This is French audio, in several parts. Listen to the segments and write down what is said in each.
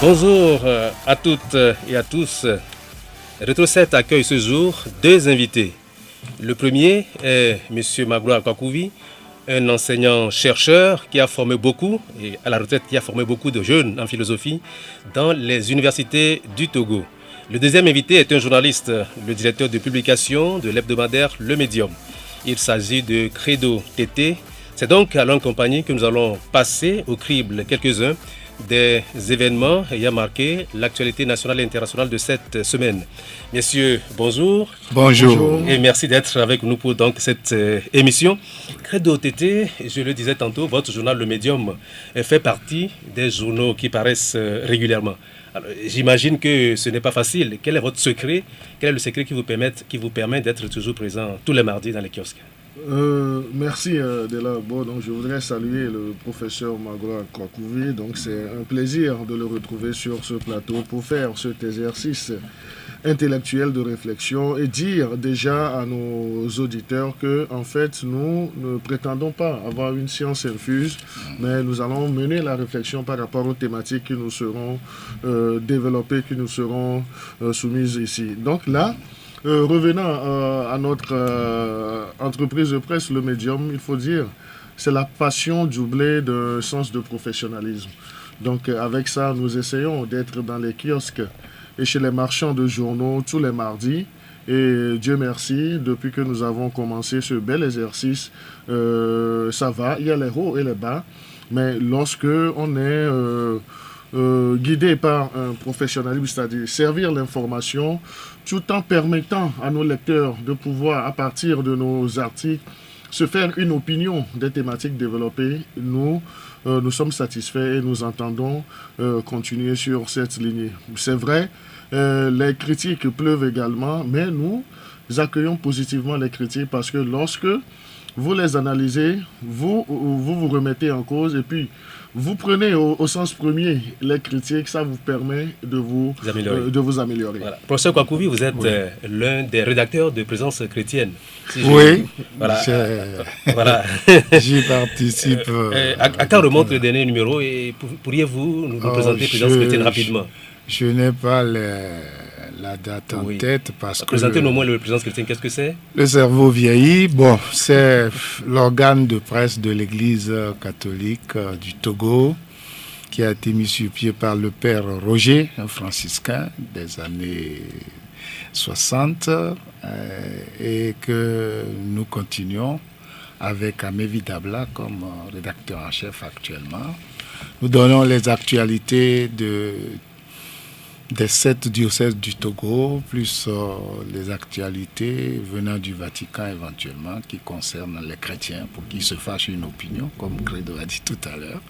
Bonjour à toutes et à tous. Rétro 7 accueille ce jour deux invités. Le premier est M. Magloire Kwakouvi, un enseignant-chercheur qui a formé beaucoup, et à la retraite qui a formé beaucoup de jeunes en philosophie dans les universités du Togo. Le deuxième invité est un journaliste, le directeur de publication de l'hebdomadaire Le Médium. Il s'agit de Credo Tété. C'est donc à leur compagnie que nous allons passer au crible quelques-uns des événements ayant marqué l'actualité nationale et internationale de cette semaine. Messieurs, bonjour. Bonjour. Et merci d'être avec nous pour donc cette émission. Credo Tété, je le disais tantôt, votre journal Le Médium fait partie des journaux qui paraissent régulièrement. Alors, j'imagine que ce n'est pas facile. Quel est votre secret? Quel est le secret qui vous permet d'être toujours présent tous les mardis dans les kiosques? Merci Delabo. Donc je voudrais saluer le professeur Magloire Kwakouvi. Donc c'est un plaisir de le retrouver sur ce plateau pour faire cet exercice intellectuel de réflexion et dire déjà à nos auditeurs que en fait nous ne prétendons pas avoir une science infuse, mais nous allons mener la réflexion par rapport aux thématiques qui nous seront développées, qui nous seront soumises ici. Donc là, revenant à notre entreprise de presse, Le Médium, il faut dire, c'est la passion doublée d'un sens de professionnalisme. Donc avec ça, nous essayons d'être dans les kiosques et chez les marchands de journaux tous les mardis. Et Dieu merci, depuis que nous avons commencé ce bel exercice, ça va, il y a les hauts et les bas. Mais lorsque on est guidé par un professionnalisme, c'est-à-dire servir l'information, tout en permettant à nos lecteurs de pouvoir, à partir de nos articles, se faire une opinion des thématiques développées, nous sommes satisfaits et nous entendons continuer sur cette lignée. C'est vrai, les critiques pleuvent également, mais nous accueillons positivement les critiques parce que lorsque vous les analysez, vous remettez en cause et puis vous prenez au sens premier les critiques, ça vous permet de vous améliorer. Voilà. Professeur Kwakouvi, vous êtes l'un des rédacteurs de Présence chrétienne. Si oui, voilà. J'y participe. À quand remonte le dernier numéro et pourriez-vous nous présenter Présence chrétienne rapidement? Je n'ai pas la date en tête parce que... Présentez-nous au moins le Présence chrétienne, qu'est-ce que c'est? Le cerveau vieillit, bon, c'est l'organe de presse de l'Église catholique du Togo qui a été mis sur pied par le père Roger, un franciscain des années 60 et que nous continuons avec Amévi Dabla comme rédacteur en chef actuellement. Nous donnons les actualités des 7 diocèses du Togo, plus les actualités venant du Vatican éventuellement, qui concernent les chrétiens, pour qu'ils se fassent une opinion, comme Credo a dit tout à l'heure,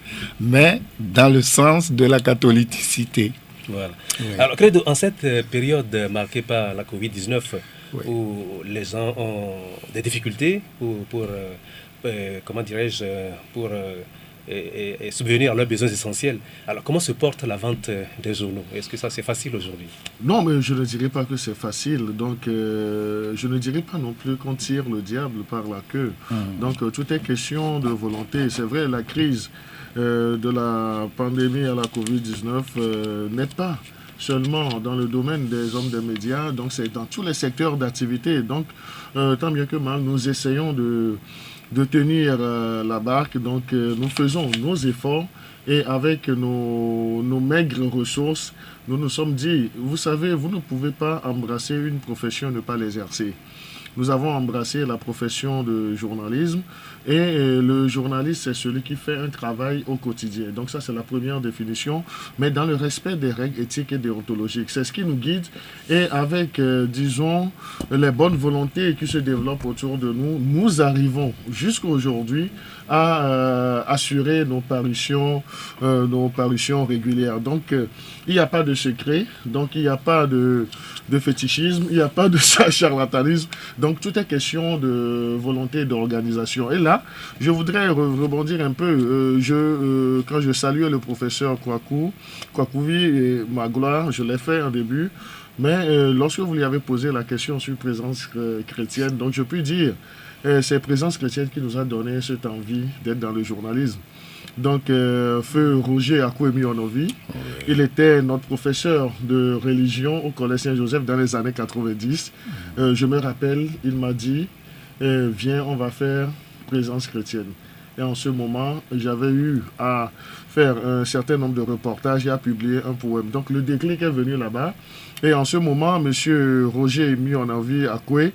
mais dans le sens de la catholicité. Voilà. Oui. Alors Credo, en cette période marquée par la Covid-19, où les gens ont des difficultés pour et subvenir à leurs besoins essentiels. Alors, comment se porte la vente des journaux? Est-ce que ça, c'est facile aujourd'hui? Non, mais je ne dirais pas que c'est facile. Donc, je ne dirais pas non plus qu'on tire le diable par la queue. Donc, tout est question de volonté. C'est vrai, la crise de la pandémie à la Covid-19 n'est pas seulement dans le domaine des hommes des médias, donc c'est dans tous les secteurs d'activité. Donc, tant bien que mal, nous essayons de tenir la barque. Donc nous faisons nos efforts et avec nos maigres ressources, nous nous sommes dit, vous savez, vous ne pouvez pas embrasser une profession et ne pas l'exercer. Nous avons embrassé la profession de journalisme et le journaliste, c'est celui qui fait un travail au quotidien. Donc ça, c'est la première définition, mais dans le respect des règles éthiques et déontologiques. C'est ce qui nous guide et avec, disons, les bonnes volontés qui se développent autour de nous, nous arrivons jusqu'à aujourd'hui à assurer nos parutions régulières. Donc, il n'y a pas de secret, donc il n'y a pas de fétichisme, il n'y a pas de charlatanisme. Donc, tout est question de volonté et d'organisation. Et là, je voudrais rebondir un peu. Quand je saluais le professeur Kwakouvi et Magloire, je l'ai fait en début. Mais lorsque vous lui avez posé la question sur présence chrétienne, donc je peux dire c'est Présence chrétienne qui nous a donné cette envie d'être dans le journalisme. Donc, feu Roger Akoué-Mionovi, il était notre professeur de religion au Collège Saint-Joseph dans les années 90. Je me rappelle, il m'a dit, viens, on va faire Présence chrétienne. Et en ce moment, j'avais eu à faire un certain nombre de reportages et à publier un poème. Donc, le déclic est venu là-bas. Et en ce moment, M. Roger Mionovi Akoué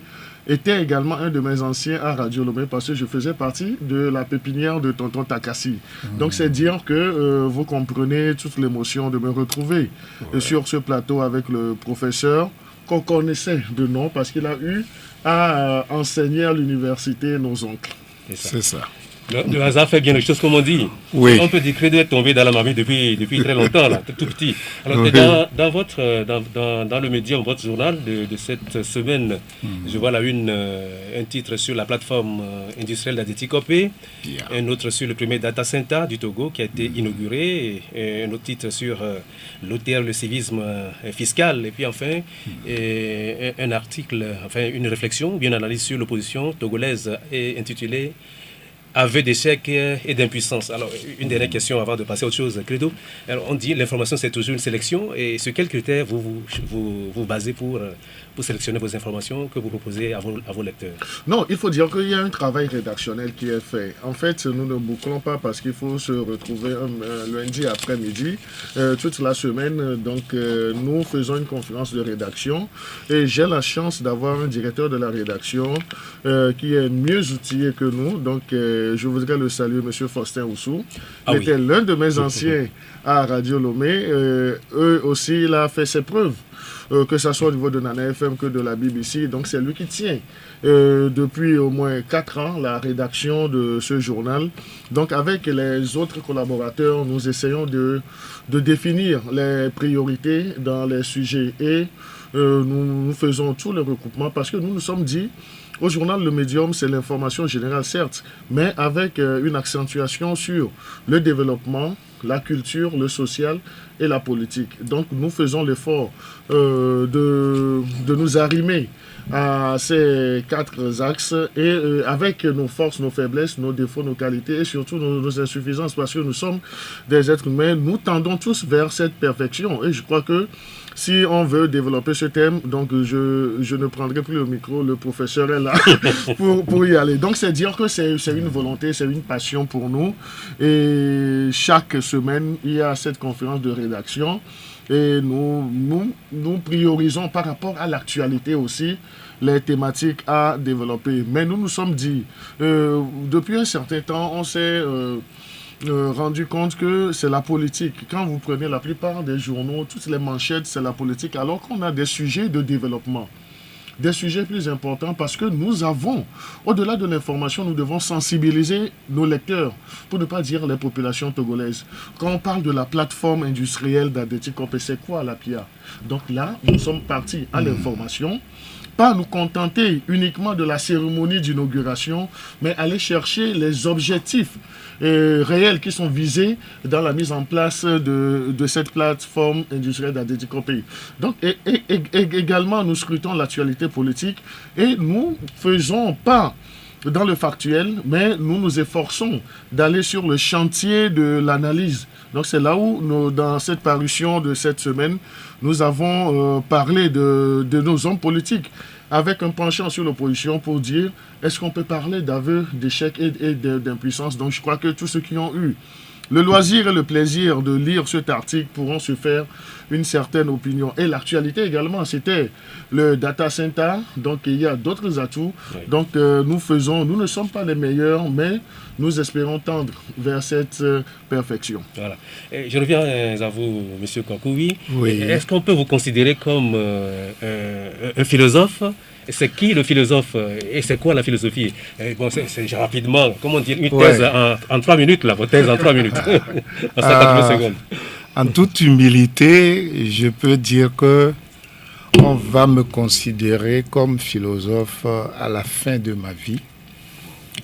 était également un de mes anciens à Radio Lomé parce que je faisais partie de la pépinière de Tonton Takassi. Donc c'est dire que vous comprenez toute l'émotion de me retrouver sur ce plateau avec le professeur qu'on connaissait de nom parce qu'il a eu à enseigner à l'université nos oncles. C'est ça. Le hasard fait bien les choses, comme on dit. Oui. On peut dire que est tombé dans la marmite depuis très longtemps, là, tout petit. Alors, Oui. dans le médium, votre journal de cette semaine, je vois la une, un titre sur la plateforme industrielle d'Adéticopé, un autre sur le premier data center du Togo qui a été inauguré, et un autre titre sur l'OTR, le civisme fiscal, et puis enfin, un article, enfin une réflexion, bien une analyse sur l'opposition togolaise intitulée aveu d'échec et d'impuissance. Alors, une dernière question avant de passer à autre chose, Credo. Alors, on dit l'information, c'est toujours une sélection. Et sur quels critères vous basez pour sélectionner vos informations que vous proposez à vos lecteurs? Non, il faut dire qu'il y a un travail rédactionnel qui est fait. En fait, nous ne bouclons pas parce qu'il faut se retrouver un lundi après-midi, toute la semaine. Donc, nous faisons une conférence de rédaction. Et j'ai la chance d'avoir un directeur de la rédaction qui est mieux outillé que nous. Donc, je voudrais le saluer, M. Faustin Oussou. Il était l'un de mes anciens à Radio Lomé. Eux aussi, il a fait ses preuves, que ce soit au niveau de Nana FM que de la BBC. Donc, c'est lui qui tient depuis au moins 4 ans la rédaction de ce journal. Donc, avec les autres collaborateurs, nous essayons de définir les priorités dans les sujets et nous faisons tout le recoupement parce que nous nous sommes dit, au journal Le Médium, c'est l'information générale, certes, mais avec une accentuation sur le développement, la culture, le social et la politique. Donc, nous faisons l'effort de nous arrimer à ces 4 axes et avec nos forces, nos faiblesses, nos défauts, nos qualités et surtout nos insuffisances, parce que nous sommes des êtres humains, nous tendons tous vers cette perfection. Et je crois que si on veut développer ce thème, donc je ne prendrai plus le micro, le professeur est là pour y aller. Donc c'est dire que c'est une volonté, c'est une passion pour nous. Et chaque semaine, il y a cette conférence de rédaction. Et nous priorisons par rapport à l'actualité aussi les thématiques à développer. Mais nous nous sommes dit, depuis un certain temps, on s'est rendu compte que c'est la politique. Quand vous prenez la plupart des journaux, toutes les manchettes, c'est la politique, alors qu'on a des sujets de développement. Des sujets plus importants parce que nous avons, au-delà de l'information, nous devons sensibiliser nos lecteurs, pour ne pas dire les populations togolaises. Quand on parle de la plateforme industrielle d'Adéticopé, c'est quoi la PIA? Donc là, nous sommes partis à l'information, pas nous contenter uniquement de la cérémonie d'inauguration, mais aller chercher les objectifs réels qui sont visés dans la mise en place de cette plateforme industrielle d'Adéticopé. Donc, également, nous scrutons l'actualité politique et nous faisons pas dans le factuel, mais nous nous efforçons d'aller sur le chantier de l'analyse. Donc c'est là où, dans cette parution de cette semaine, nous avons parlé de nos hommes politiques, avec un penchant sur l'opposition pour dire, est-ce qu'on peut parler d'aveu, d'échec et d'impuissance? Donc je crois que tous ceux qui ont eu le loisir et le plaisir de lire cet article pourront se faire une certaine opinion. Et l'actualité également, c'était le data center. Donc, il y a d'autres atouts. Oui. Donc, nous ne sommes pas les meilleurs, mais nous espérons tendre vers cette perfection. Voilà. Et je reviens à vous, M. Kakoui. Oui. Est-ce qu'on peut vous considérer comme un philosophe? C'est qui le philosophe et c'est quoi la philosophie? Bon, c'est rapidement, comment dire, une thèse en 3 minutes, là, votre thèse en 3 minutes, en 50 secondes. En toute humilité, je peux dire que on va me considérer comme philosophe à la fin de ma vie,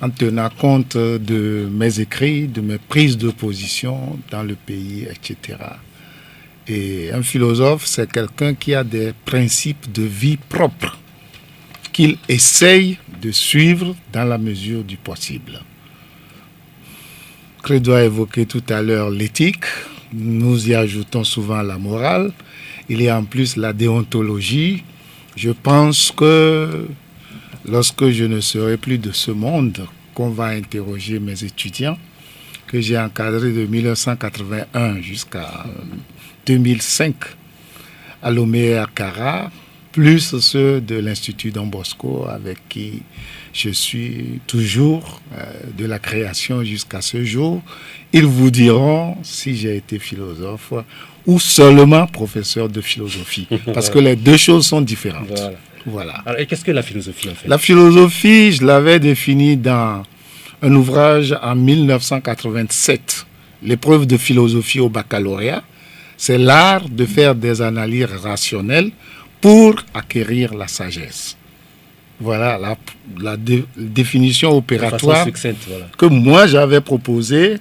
en tenant compte de mes écrits, de mes prises de position dans le pays, etc. Et un philosophe, c'est quelqu'un qui a des principes de vie propres, qu'il essaye de suivre dans la mesure du possible. Credo a évoqué tout à l'heure l'éthique, nous y ajoutons souvent la morale, il y a en plus la déontologie. Je pense que lorsque je ne serai plus de ce monde, qu'on va interroger mes étudiants, que j'ai encadrés de 1981 jusqu'à 2005 à Lomé et à Cara, plus ceux de l'Institut Don Bosco avec qui je suis toujours de la création jusqu'à ce jour. Ils vous diront si j'ai été philosophe ou seulement professeur de philosophie, parce que les deux choses sont différentes. Voilà. Alors, et qu'est-ce que la philosophie en fait? La philosophie, je l'avais définie dans un ouvrage en 1987, l'épreuve de philosophie au baccalauréat. C'est l'art de faire des analyses rationnelles pour acquérir la sagesse. Voilà la définition opératoire que moi j'avais proposée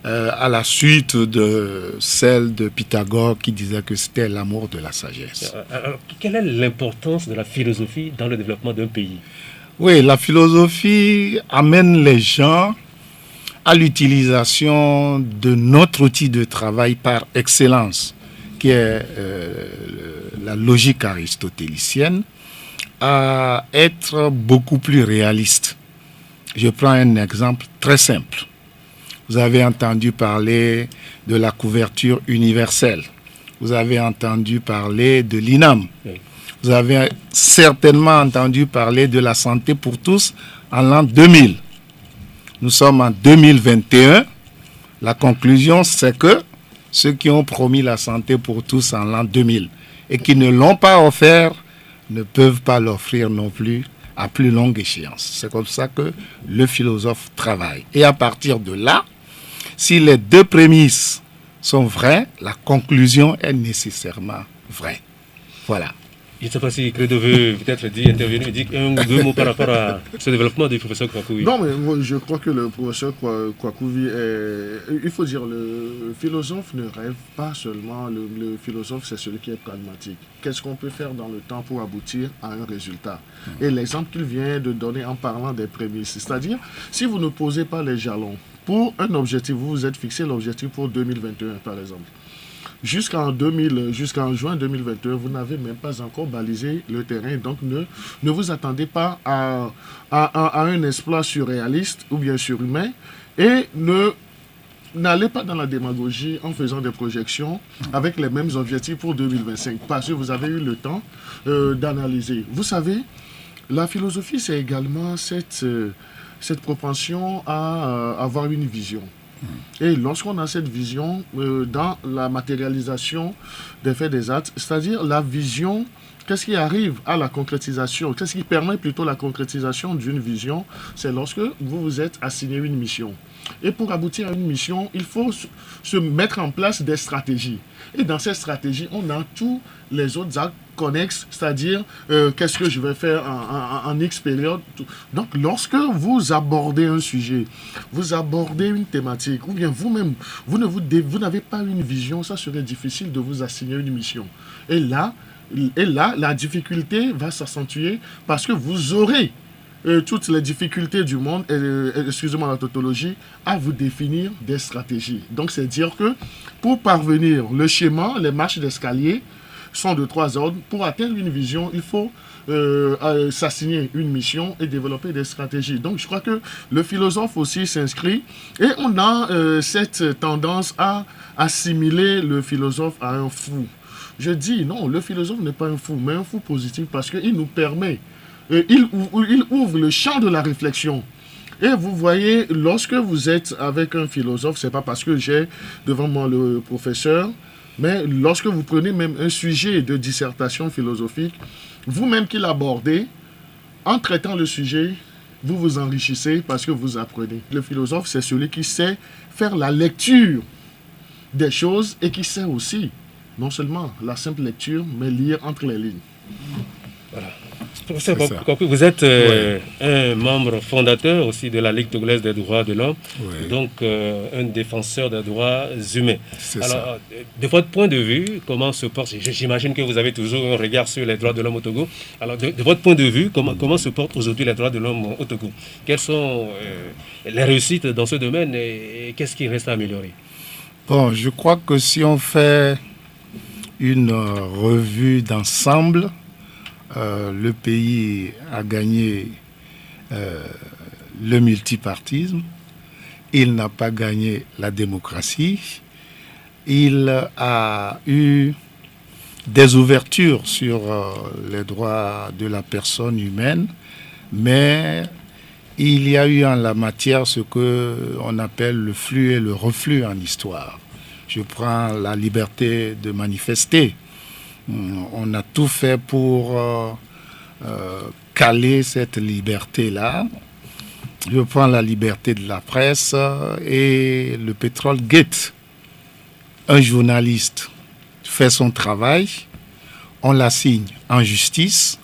à la suite de celle de Pythagore qui disait que c'était l'amour de la sagesse. Alors, quelle est l'importance de la philosophie dans le développement d'un pays? Oui, la philosophie amène les gens à l'utilisation de notre outil de travail par excellence, qui est la logique aristotélicienne, à être beaucoup plus réaliste. Je prends un exemple très simple. Vous avez entendu parler de la couverture universelle. Vous avez entendu parler de l'INAM. Oui. Vous avez certainement entendu parler de la santé pour tous en l'an 2000. Nous sommes en 2021. La conclusion, c'est que ceux qui ont promis la santé pour tous en l'an 2000 et qui ne l'ont pas offert ne peuvent pas l'offrir non plus à plus longue échéance. C'est comme ça que le philosophe travaille. Et à partir de là, si les deux prémices sont vraies, la conclusion est nécessairement vraie. Voilà. Je ne sais pas si Credo veut peut-être intervenir et dire un ou deux mots par rapport à ce développement du professeur Kwakouvi. Non, mais moi, je crois que le professeur Kwakouvi il faut dire, le philosophe ne rêve pas seulement. Le philosophe, c'est celui qui est pragmatique. Qu'est-ce qu'on peut faire dans le temps pour aboutir à un résultat? Et l'exemple qu'il vient de donner en parlant des prémices, c'est-à-dire, si vous ne posez pas les jalons pour un objectif, vous vous êtes fixé l'objectif pour 2021, par exemple. Jusqu'en juin 2021, vous n'avez même pas encore balisé le terrain. Donc, ne vous attendez pas à un exploit surréaliste ou bien surhumain. Et n'allez pas dans la démagogie en faisant des projections avec les mêmes objectifs pour 2025. Parce que vous avez eu le temps d'analyser. Vous savez, la philosophie, c'est également cette propension à avoir une vision. Et lorsqu'on a cette vision dans la matérialisation des faits des actes, c'est-à-dire la vision, qu'est-ce qui arrive à la concrétisation, qu'est-ce qui permet plutôt la concrétisation d'une vision, c'est lorsque vous vous êtes assigné une mission. Et pour aboutir à une mission, il faut se mettre en place des stratégies. Et dans ces stratégies, on a tous les autres actes connexes, c'est-à-dire qu'est-ce que je vais faire en X période. Donc, lorsque vous abordez un sujet, vous abordez une thématique, ou bien vous-même, vous n'avez pas une vision, ça serait difficile de vous assigner une mission. Et là, la difficulté va s'accentuer parce que vous aurez toutes les difficultés du monde, excusez-moi la tautologie, à vous définir des stratégies. Donc, c'est dire que pour parvenir, le schéma, les marches d'escalier sont de 3 ordres. Pour atteindre une vision, il faut s'assigner une mission et développer des stratégies. Donc, je crois que le philosophe aussi s'inscrit et on a cette tendance à assimiler le philosophe à un fou. Je dis non, le philosophe n'est pas un fou, mais un fou positif parce qu'il nous permet, il ouvre le champ de la réflexion. Et vous voyez, lorsque vous êtes avec un philosophe, c'est pas parce que j'ai devant moi le professeur, mais lorsque vous prenez même un sujet de dissertation philosophique, vous-même qui l'abordez, en traitant le sujet, vous vous enrichissez parce que vous apprenez. Le philosophe, c'est celui qui sait faire la lecture des choses et qui sait aussi, non seulement la simple lecture, mais lire entre les lignes. Voilà. Professeur Kwaku, vous êtes un membre fondateur aussi de la Ligue togolaise des droits de l'homme, donc un défenseur des droits humains. Alors, de votre point de vue, comment se porte, j'imagine que vous avez toujours un regard sur les droits de l'homme au Togo. Alors, de votre point de vue, comment se portent aujourd'hui les droits de l'homme au Togo? Quelles sont les réussites dans ce domaine et qu'est-ce qui reste à améliorer? Bon, je crois que si on fait une revue d'ensemble, le pays a gagné le multipartisme, il n'a pas gagné la démocratie, il a eu des ouvertures sur les droits de la personne humaine, mais il y a eu en la matière ce qu'on appelle le flux et le reflux en histoire. Je prends la liberté de manifester. On a tout fait pour caler cette liberté-là. Je prends la liberté de la presse et le pétrole gate. Un journaliste fait son travail, on l'assigne en justice,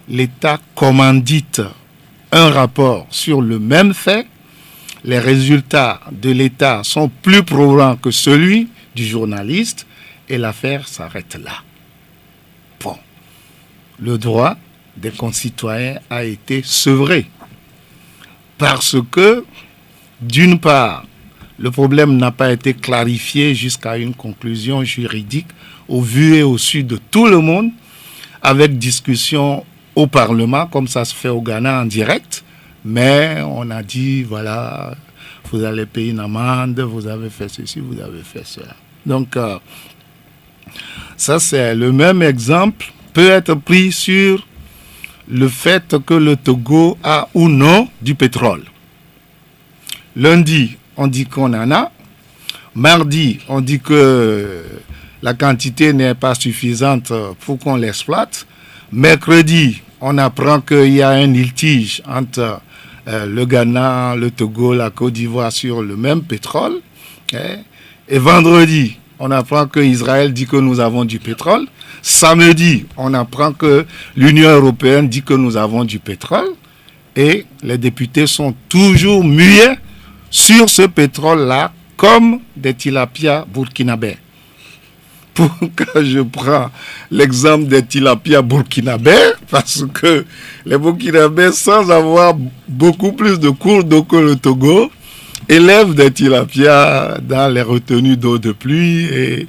l'État commandite un rapport sur le même fait, les résultats de l'État sont plus probants que celui du journaliste et l'affaire s'arrête là. Bon, le droit des concitoyens a été sevré parce que, d'une part, le problème n'a pas été clarifié jusqu'à une conclusion juridique au vu et au su de tout le monde, avec discussion au Parlement, comme ça se fait au Ghana en direct, mais on a dit, voilà, vous allez payer une amende, vous avez fait ceci, vous avez fait cela. Donc, ça c'est le même exemple, peut être pris sur le fait que le Togo a ou non du pétrole. Lundi, on dit qu'on en a. Mardi, on dit que la quantité n'est pas suffisante pour qu'on l'exploite. Mercredi, on apprend qu'il y a un litige entre le Ghana, le Togo, la Côte d'Ivoire sur le même pétrole. Et vendredi, on apprend qu'Israël dit que nous avons du pétrole. Samedi, on apprend que l'Union européenne dit que nous avons du pétrole. Et les députés sont toujours muets sur ce pétrole-là comme des tilapias burkinabés. Pourquoi je prends l'exemple des tilapias burkinabés? Parce que les burkinabés, sans avoir beaucoup plus de cours d'eau que le Togo, élèvent des tilapias dans les retenues d'eau de pluie et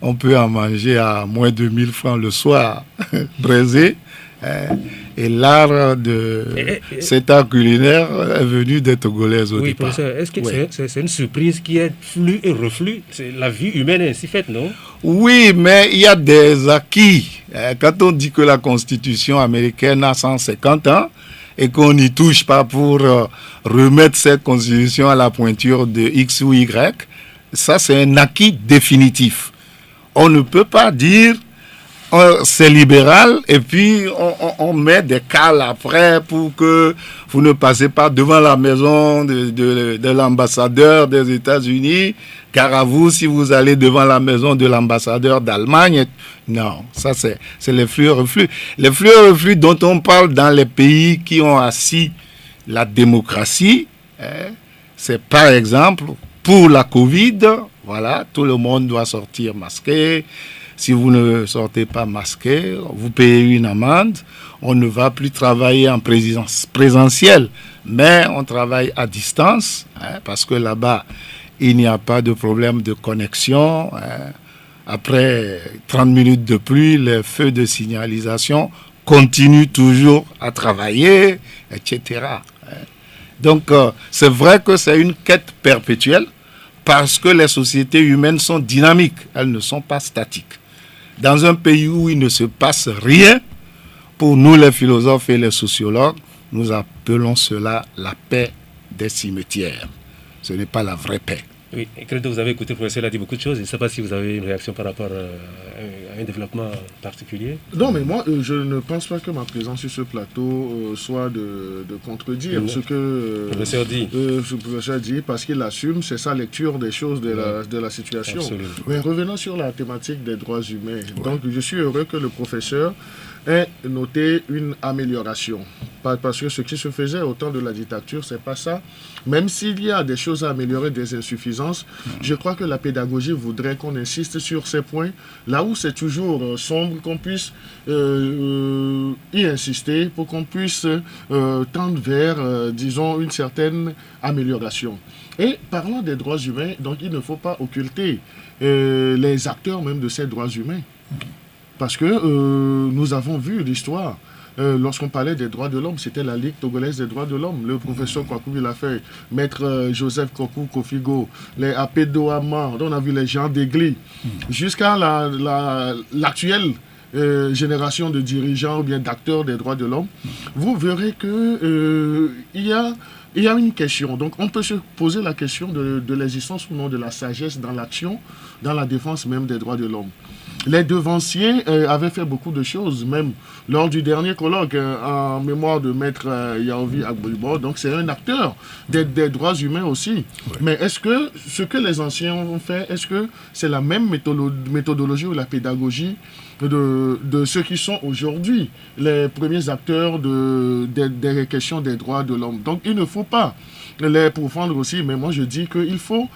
on peut en manger à moins de 1000 francs le soir, braisé. Et l'art de cet art culinaire est venu des Togolais au départ. Professeur, est-ce que c'est une surprise qui est flux et reflux? La vie humaine est ainsi faite, non? Oui, mais il y a des acquis. Quand on dit que la Constitution américaine a 150 ans et qu'on n'y touche pas pour remettre cette Constitution à la pointure de X ou Y, ça c'est un acquis définitif. On ne peut pas dire c'est libéral et puis on met des cales après pour que vous ne passez pas devant la maison de l'ambassadeur des États-Unis, car à vous, si vous allez devant la maison de l'ambassadeur d'Allemagne, non, ça c'est les flux et reflux. Les flux et reflux dont on parle dans les pays qui ont assis la démocratie, c'est par exemple pour la Covid, voilà, tout le monde doit sortir masqué. Si vous ne sortez pas masqué, vous payez une amende. On ne va plus travailler en présentiel, mais on travaille à distance, parce que là-bas, il n'y a pas de problème de connexion. Après 30 minutes de pluie, les feux de signalisation continuent toujours à travailler, etc. Donc, c'est vrai que c'est une quête perpétuelle, parce que les sociétés humaines sont dynamiques, elles ne sont pas statiques. Dans un pays où il ne se passe rien, pour nous les philosophes et les sociologues, nous appelons cela la paix des cimetières. Ce n'est pas la vraie paix. Oui, Credo, vous avez écouté le professeur, il a dit beaucoup de choses. Je ne sais pas si vous avez une réaction par rapport à un développement particulier. Non, mais moi, je ne pense pas que ma présence sur ce plateau soit de contredire ce que le professeur dit, parce qu'il assume, c'est sa lecture des choses de la situation. Absolument. Mais revenons sur la thématique des droits humains. Ouais. Donc, je suis heureux que le professeur est noté une amélioration. Parce que ce qui se faisait au temps de la dictature, c'est pas ça. Même s'il y a des choses à améliorer, des insuffisances, je crois que la pédagogie voudrait qu'on insiste sur ces points. Là où c'est toujours sombre, qu'on puisse y insister pour qu'on puisse tendre vers, disons, une certaine amélioration. Et parlant des droits humains, donc il ne faut pas occulter les acteurs même de ces droits humains. Parce que nous avons vu l'histoire. Lorsqu'on parlait des droits de l'homme, c'était la Ligue togolaise des droits de l'homme. Le professeur Kwaku l'a fait, maître Joseph Kokou Kofigo, les Apédo Amar, on a vu les gens d'Églis, jusqu'à l'actuelle génération de dirigeants ou bien d'acteurs des droits de l'homme. Vous verrez que il y a une question. Donc, on peut se poser la question de l'existence ou non de la sagesse dans l'action, dans la défense même des droits de l'homme. Les devanciers avaient fait beaucoup de choses, même lors du dernier colloque en mémoire de maître Yaovi Agboibo. Donc, c'est un acteur des droits humains aussi. Ouais. Mais est-ce que ce que les anciens ont fait, est-ce que c'est la même méthodologie ou la pédagogie de ceux qui sont aujourd'hui les premiers acteurs des questions des droits de l'homme? Donc, il ne faut pas les pourfendre aussi, mais moi je dis qu'il faut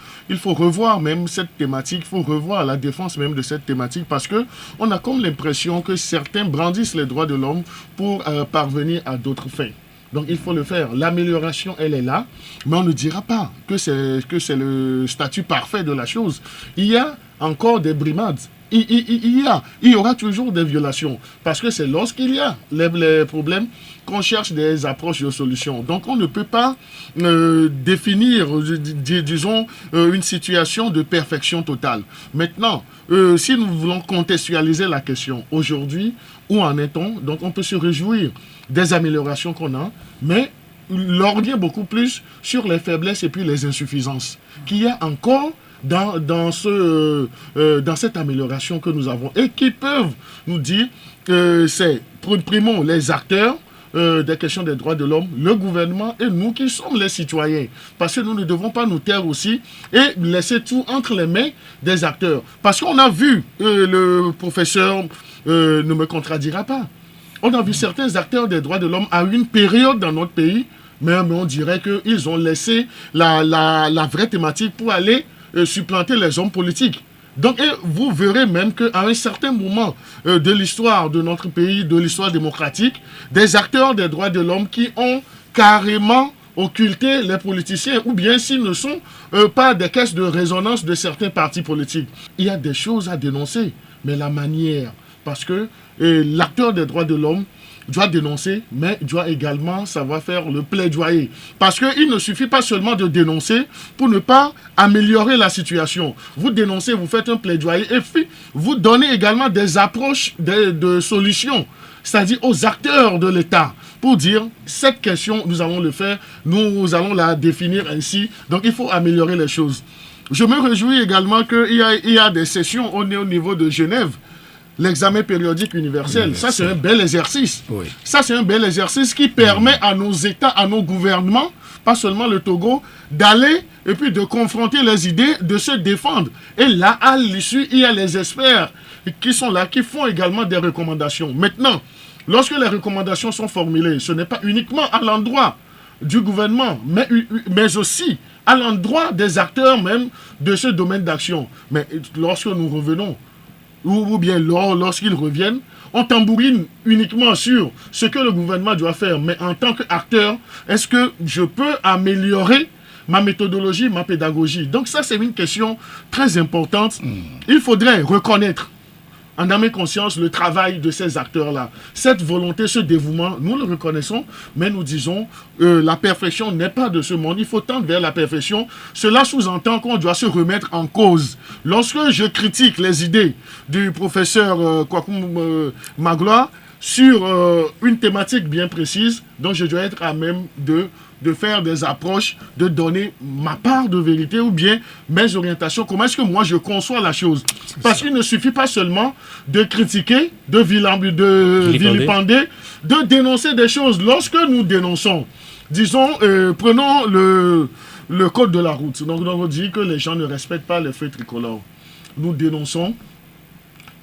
revoir même cette thématique, il faut revoir la défense même de cette thématique, parce que on a comme l'impression que certains brandissent les droits de l'homme pour parvenir à d'autres fins. Donc il faut le faire. L'amélioration, elle est là, mais on ne dira pas que c'est le statut parfait de la chose. Il y a encore des brimades. Il y aura toujours des violations, parce que c'est lorsqu'il y a les problèmes qu'on cherche des approches de solutions. Donc on ne peut pas définir, disons, une situation de perfection totale. Maintenant, si nous voulons contextualiser la question aujourd'hui, où en est-on? Donc on peut se réjouir des améliorations qu'on a, mais lorgner beaucoup plus sur les faiblesses et puis les insuffisances qu'il y a encore dans cette amélioration que nous avons, et qui peuvent nous dire c'est, primons, les acteurs des questions des droits de l'homme, le gouvernement et nous qui sommes les citoyens. Parce que nous ne devons pas nous taire aussi et laisser tout entre les mains des acteurs. Parce qu'on a vu, le professeur ne me contradira pas, on a vu certains acteurs des droits de l'homme à une période dans notre pays, mais on dirait qu'ils ont laissé la vraie thématique pour aller supplanter les hommes politiques. Donc, et vous verrez même qu'à un certain moment de l'histoire de notre pays, de l'histoire démocratique, des acteurs des droits de l'homme qui ont carrément occulté les politiciens, ou bien s'ils ne sont pas des caisses de résonance de certains partis politiques. Il y a des choses à dénoncer, mais la manière, parce que l'acteur des droits de l'homme doit dénoncer, mais doit également savoir faire le plaidoyer. Parce qu'il ne suffit pas seulement de dénoncer pour ne pas améliorer la situation. Vous dénoncez, vous faites un plaidoyer, et puis vous donnez également des approches de solutions, c'est-à-dire aux acteurs de l'État, pour dire, cette question, nous allons le faire, nous allons la définir ainsi, donc il faut améliorer les choses. Je me réjouis également qu'il y a des sessions, on est au niveau de Genève, l'examen périodique universel, ça c'est un bel exercice. Oui. Ça c'est un bel exercice qui permet à nos États, à nos gouvernements, pas seulement le Togo, d'aller et puis de confronter les idées, de se défendre. Et là, à l'issue, il y a les experts qui sont là, qui font également des recommandations. Maintenant, lorsque les recommandations sont formulées, ce n'est pas uniquement à l'endroit du gouvernement, mais aussi à l'endroit des acteurs même de ce domaine d'action. Mais lorsque nous revenons, ou bien lorsqu'ils reviennent, on tambourine uniquement sur ce que le gouvernement doit faire. Mais en tant qu'acteur, est-ce que je peux améliorer ma méthodologie, ma pédagogie? Donc ça, c'est une question très importante. Il faudrait reconnaître en âme et conscience le travail de ces acteurs-là. Cette volonté, ce dévouement, nous le reconnaissons, mais nous disons la perfection n'est pas de ce monde. Il faut tendre vers la perfection. Cela sous-entend qu'on doit se remettre en cause. Lorsque je critique les idées du professeur Kwaku Magloire sur une thématique bien précise, donc je dois être à même de faire des approches, de donner ma part de vérité ou bien mes orientations. Comment est-ce que moi je conçois la chose? Parce qu'il ne suffit pas seulement de critiquer, de vilipender, de dénoncer des choses. Lorsque nous dénonçons, disons, prenons le code de la route. Donc on dit que les gens ne respectent pas les feux tricolores. Nous dénonçons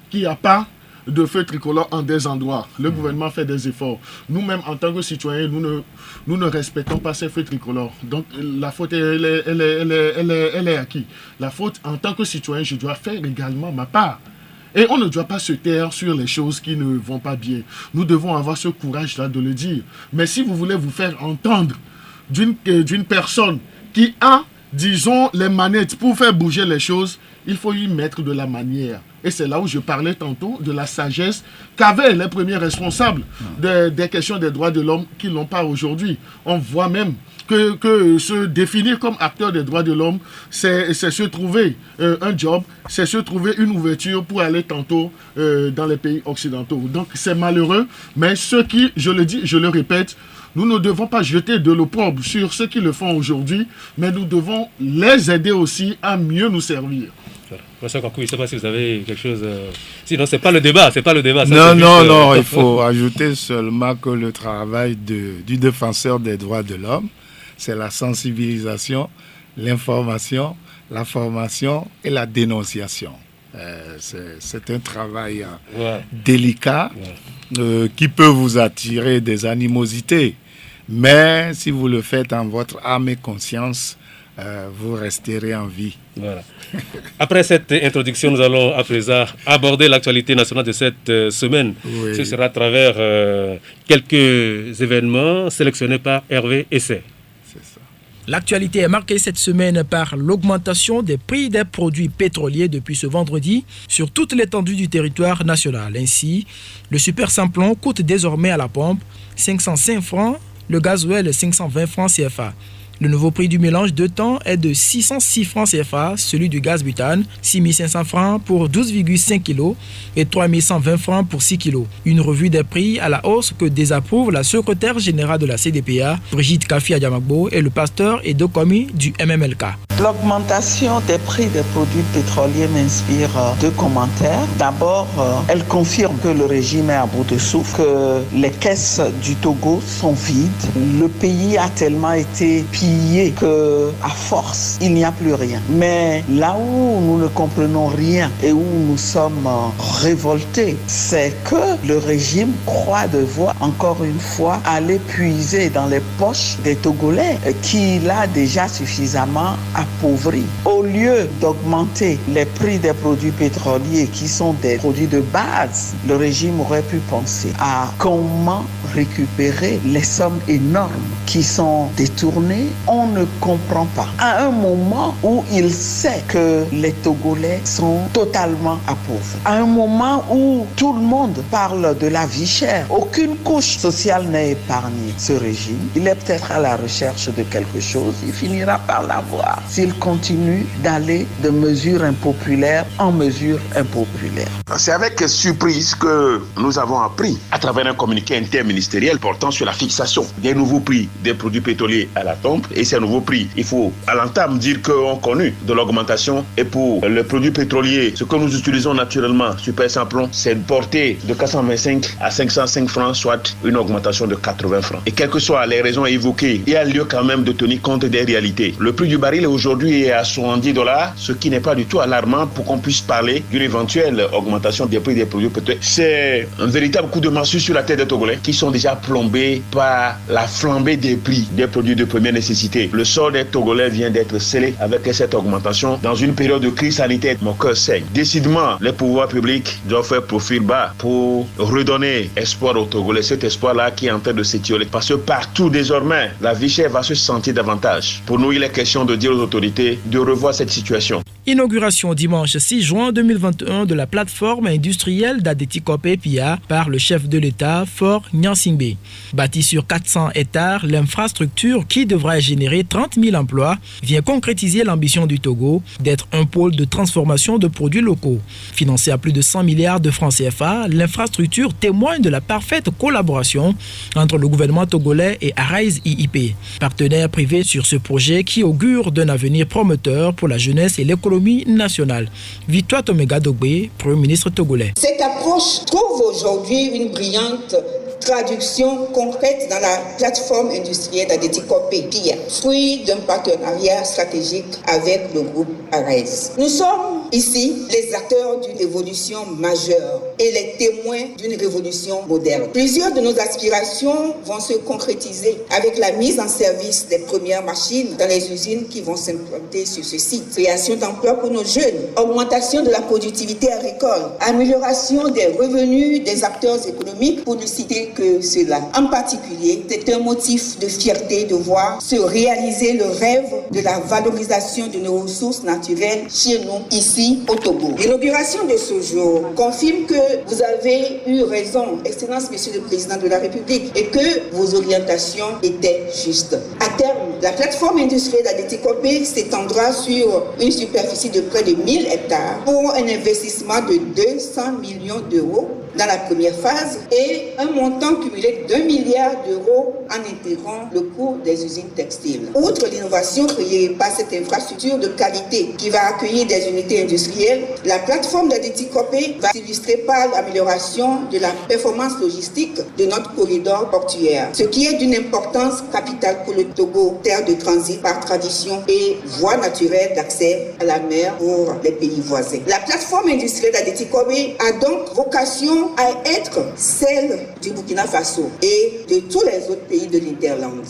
qu'il n'y a pas de feux tricolores en des endroits. Le gouvernement fait des efforts. Nous-mêmes, en tant que citoyens, nous ne respectons pas ces feux tricolores. Donc, la faute, elle est à qui? La faute, en tant que citoyen, je dois faire également ma part. Et on ne doit pas se taire sur les choses qui ne vont pas bien. Nous devons avoir ce courage-là de le dire. Mais si vous voulez vous faire entendre d'une personne qui a, disons, les manettes pour faire bouger les choses, il faut y mettre de la manière. Et c'est là où je parlais tantôt de la sagesse qu'avaient les premiers responsables des questions des droits de l'homme qui ne l'ont pas aujourd'hui. On voit même que se définir comme acteur des droits de l'homme, c'est se trouver un job, c'est se trouver une ouverture pour aller tantôt dans les pays occidentaux. Donc c'est malheureux, mais ceux qui, je le dis, je le répète, nous ne devons pas jeter de l'opprobre sur ceux qui le font aujourd'hui, mais nous devons les aider aussi à mieux nous servir. Professeur Kwaku, je ne sais pas si vous avez quelque chose... Sinon, ce n'est pas le débat, c'est pas le débat. Ça, non, il faut ajouter seulement que le travail du défenseur des droits de l'homme, c'est la sensibilisation, l'information, la formation et la dénonciation. C'est un travail délicat qui peut vous attirer des animosités. Mais si vous le faites en votre âme et conscience, vous resterez en vie. Voilà. Après cette introduction, nous allons à présent aborder l'actualité nationale de cette semaine. Oui. Ce sera à travers quelques événements sélectionnés par Hervé Essay. L'actualité est marquée cette semaine par l'augmentation des prix des produits pétroliers depuis ce vendredi sur toute l'étendue du territoire national. Ainsi, le super simplon coûte désormais à la pompe 505 francs, le gasoil 520 francs CFA. Le nouveau prix du mélange de temps est de 606 francs CFA, celui du gaz butane, 6500 francs pour 12,5 kg et 3120 francs pour 6 kg. Une revue des prix à la hausse que désapprouve la secrétaire générale de la CDPA, Brigitte Kafi Adjamagbo, et le pasteur Edo Komi du MMLK. L'augmentation des prix des produits pétroliers m'inspire deux commentaires. D'abord, elle confirme que le régime est à bout de souffle, que les caisses du Togo sont vides. Le pays a tellement été pillé que, à force, il n'y a plus rien. Mais là où nous ne comprenons rien et où nous sommes révoltés, c'est que le régime croit devoir, encore une fois, aller puiser dans les poches des Togolais qu'il a déjà suffisamment appauvris. Au lieu d'augmenter les prix des produits pétroliers qui sont des produits de base, le régime aurait pu penser à comment récupérer les sommes énormes qui sont détournées. On ne comprend pas. À un moment où il sait que les Togolais sont totalement appauvris, à un moment où tout le monde parle de la vie chère, aucune couche sociale n'est épargnée. Ce régime, il est peut-être à la recherche de quelque chose, il finira par l'avoir s'il continue d'aller de mesures impopulaires en mesures impopulaires. C'est avec surprise que nous avons appris, à travers un communiqué interministériel portant sur la fixation des nouveaux prix des produits pétroliers à la pompe, et ces nouveaux prix, il faut à l'entame dire qu'on connu de l'augmentation. Et pour les produits pétroliers, ce que nous utilisons naturellement, super simplon, c'est une portée de 425 à 505 francs, soit une augmentation de 80 francs. Et quelles que soient les raisons évoquées, il y a lieu quand même de tenir compte des réalités. Le prix du baril aujourd'hui est à $70, ce qui n'est pas du tout alarmant pour qu'on puisse parler d'une éventuelle augmentation des prix des produits pétroliers. C'est un véritable coup de massue sur la tête des Togolais qui sont déjà plombés par la flambée des prix des produits de première nécessité. Le sort des Togolais vient d'être scellé avec cette augmentation dans une période de crise sanitaire. Mon cœur saigne. Décidément, les pouvoirs publics doivent faire profil bas pour redonner espoir aux Togolais. Cet espoir-là qui est en train de s'étioler. Parce que partout désormais, la vie chère va se sentir davantage. Pour nous, il est question de dire aux autorités de revoir cette situation. Inauguration dimanche 6 juin 2021 de la plateforme industrielle d'Adétikopé Pia par le chef de l'État, Faure Nyansingbe. Bâtie sur 400 hectares, l'infrastructure qui devrait générer 30 000 emplois vient concrétiser l'ambition du Togo d'être un pôle de transformation de produits locaux. Financée à plus de 100 milliards de francs CFA, l'infrastructure témoigne de la parfaite collaboration entre le gouvernement togolais et Arise IIP, partenaire privé sur ce projet qui augure d'un avenir prometteur pour la jeunesse et l'économie nationale. Victoire Tomega Dogbe, Premier ministre togolais. Cette approche trouve aujourd'hui une brillante traduction concrète dans la plateforme industrielle d'Adétikopé Pia, fruit d'un partenariat stratégique avec le groupe Arise. Nous sommes ici les acteurs d'une évolution majeure et les témoins d'une révolution moderne. Plusieurs de nos aspirations vont se concrétiser avec la mise en service des premières machines dans les usines qui vont s'implanter sur ce site. Création d'emplois pour nos jeunes, augmentation de la productivité agricole, amélioration des revenus des acteurs économiques, pour ne citer que cela. En particulier, c'est un motif de fierté de voir se réaliser le rêve de la valorisation de nos ressources naturelles chez nous, ici au Togo. L'inauguration de ce jour confirme que vous avez eu raison, Excellence Monsieur le Président de la République, et que vos orientations étaient justes. À terme, la plateforme industrielle d'Adétikopé s'étendra sur une superficie de près de 1000 hectares pour un investissement de 200 millions d'euros dans la première phase et un montant cumulé de 2 milliards d'euros en intégrant le coût des usines textiles. Outre l'innovation créée par cette infrastructure de qualité qui va accueillir des unités industrielles, la plateforme d'Adétikopé va s'illustrer par l'amélioration de la performance logistique de notre corridor portuaire, ce qui est d'une importance capitale pour le Togo, terre de transit par tradition et voie naturelle d'accès à la mer pour les pays voisins. La plateforme industrielle d'Adétikopé a donc vocation à être celle du Burkina Faso et de tous les autres pays de l'Interland.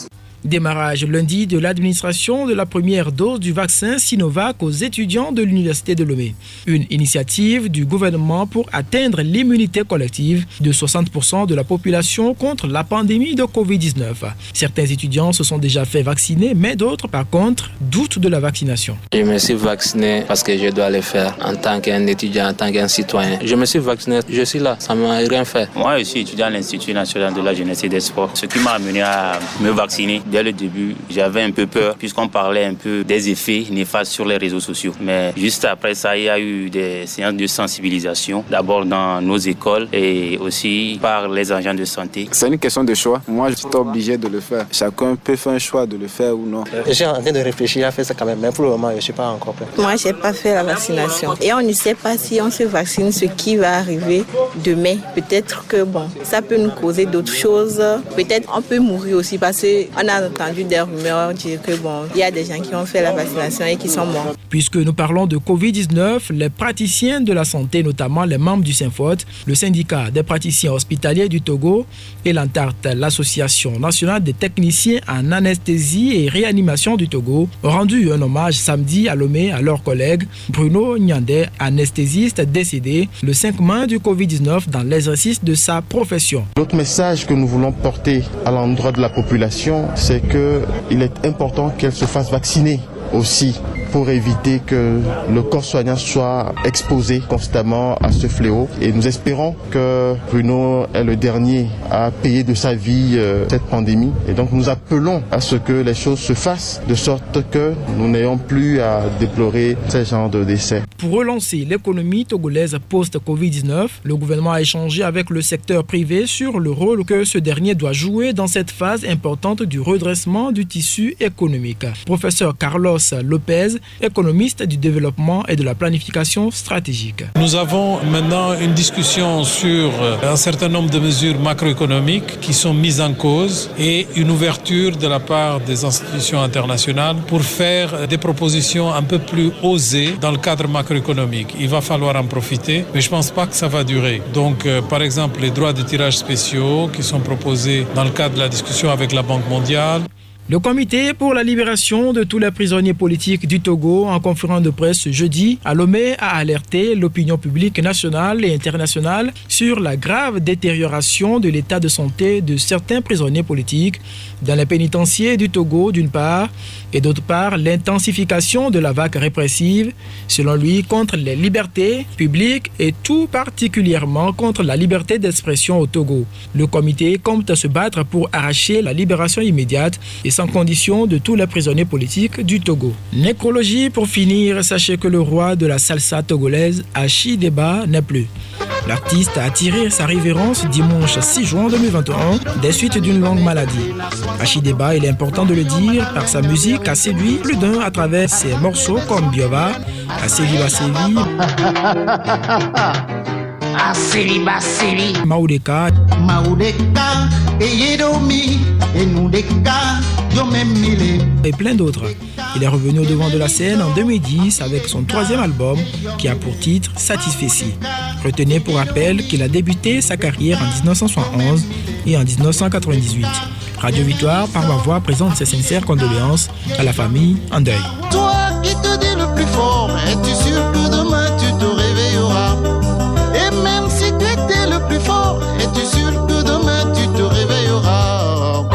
Démarrage lundi de l'administration de la première dose du vaccin Sinovac aux étudiants de l'Université de Lomé. Une initiative du gouvernement pour atteindre l'immunité collective de 60% de la population contre la pandémie de Covid-19. Certains étudiants se sont déjà fait vacciner, mais d'autres, par contre, doutent de la vaccination. Je me suis vacciné parce que je dois le faire en tant qu'un étudiant, en tant qu'un citoyen. Je me suis vacciné, je suis là, ça ne m'a rien fait. Moi, je suis étudiant à l'Institut national de la jeunesse et des sports. Ce qui m'a amené à me vacciner, dès le début, j'avais un peu peur puisqu'on parlait un peu des effets néfastes sur les réseaux sociaux. Mais juste après ça, il y a eu des séances de sensibilisation, d'abord dans nos écoles et aussi par les agents de santé. C'est une question de choix. Moi, j'étais obligé de le faire. Chacun peut faire un choix de le faire ou non. Je suis en train de réfléchir à faire ça quand même, mais pour le moment, je ne suis pas encore prêt. Moi, je n'ai pas fait la vaccination. Et on ne sait pas si on se vaccine ce qui va arriver demain. Peut-être que ça peut nous causer d'autres choses. Peut-être on peut mourir aussi parce qu'on a entendu des rumeurs dire que il y a des gens qui ont fait la vaccination et qui sont morts. Puisque nous parlons de Covid-19, les praticiens de la santé, notamment les membres du SYNFOT, le syndicat des praticiens hospitaliers du Togo et l'ANTART, l'association nationale des techniciens en anesthésie et réanimation du Togo, ont rendu un hommage samedi à Lomé à leur collègue Bruno Nyandé, anesthésiste décédé le 5 mai du Covid-19 dans l'exercice de sa profession. L'autre message que nous voulons porter à l'endroit de la population, c'est qu'il est important qu'elle se fasse vacciner aussi pour éviter que le corps soignant soit exposé constamment à ce fléau. Et nous espérons que Bruno est le dernier à payer de sa vie cette pandémie. Et donc nous appelons à ce que les choses se fassent de sorte que nous n'ayons plus à déplorer ce genre de décès. Pour relancer l'économie togolaise post-Covid-19, le gouvernement a échangé avec le secteur privé sur le rôle que ce dernier doit jouer dans cette phase importante du redressement du tissu économique. Professeur Carlos Lopez, économiste du développement et de la planification stratégique. Nous avons maintenant une discussion sur un certain nombre de mesures macroéconomiques qui sont mises en cause et une ouverture de la part des institutions internationales pour faire des propositions un peu plus osées dans le cadre macroéconomique. Il va falloir en profiter, mais je ne pense pas que ça va durer. Donc, par exemple, les droits de tirage spéciaux qui sont proposés dans le cadre de la discussion avec la Banque mondiale. Le comité pour la libération de tous les prisonniers politiques du Togo, en conférence de presse ce jeudi, à Lomé, a alerté l'opinion publique nationale et internationale sur la grave détérioration de l'état de santé de certains prisonniers politiques dans les pénitenciers du Togo d'une part, et d'autre part l'intensification de la vague répressive, selon lui, contre les libertés publiques et tout particulièrement contre la liberté d'expression au Togo. Le comité compte se battre pour arracher la libération immédiate et sans condition de tous les prisonniers politiques du Togo. Nécrologie pour finir, sachez que le roi de la salsa togolaise, Hachi Deba, n'est plus. L'artiste a tiré sa révérence dimanche 6 juin 2021 des suites d'une longue maladie. Hachi Deba, il est important de le dire, par sa musique a séduit plus d'un à travers ses morceaux comme Bioba, Aseli Baseli, Aseli Baseli, Maoudeka, Maoudeka, Eyedomi, Enudeka, et plein d'autres. Il est revenu au devant de la scène en 2010 avec son 3e album qui a pour titre Satisfecit. Retenez pour rappel qu'il a débuté sa carrière en 1971 et en 1998. Radio Victoire, par ma voix, présente ses sincères condoléances à la famille en deuil. Toi qui te dis le plus fort, es-tu sûr que demain tu te réveilleras? Et même si tu étais le plus fort, es-tu sûr que demain tu te réveilleras?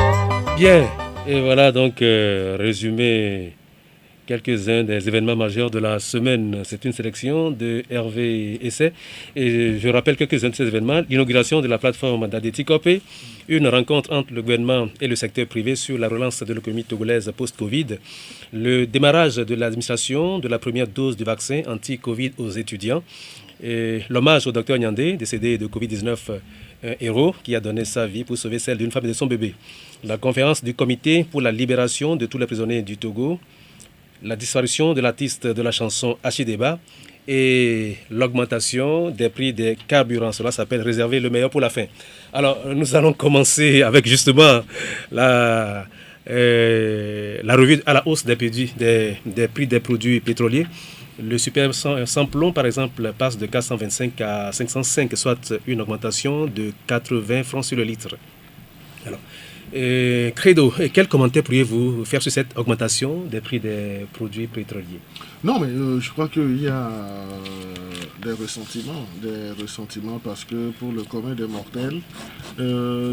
Bien, et voilà donc résumé quelques-uns des événements majeurs de la semaine. C'est une sélection de Hervé Essai. Et je rappelle quelques-uns de ces événements. L'inauguration de la plateforme d'Adeti Copé, une rencontre entre le gouvernement et le secteur privé sur la relance de l'économie togolaise post-Covid, le démarrage de l'administration de la première dose du vaccin anti-Covid aux étudiants, et l'hommage au docteur Nyandé, décédé de Covid-19, un héros qui a donné sa vie pour sauver celle d'une femme et de son bébé. La conférence du comité pour la libération de tous les prisonniers du Togo, la disparition de l'artiste de la chanson Achideba et l'augmentation des prix des carburants. Cela s'appelle réserver le meilleur pour la fin. Alors, nous allons commencer avec justement la revue à la hausse des prix des produits pétroliers. Le super sans plomb, par exemple, passe de 425 à 505, soit une augmentation de 80 francs sur le litre. Alors, Credo, quel commentaire pourriez-vous faire sur cette augmentation des prix des produits pétroliers? Non, mais je crois qu'il y a des ressentiments parce que pour le commun des mortels,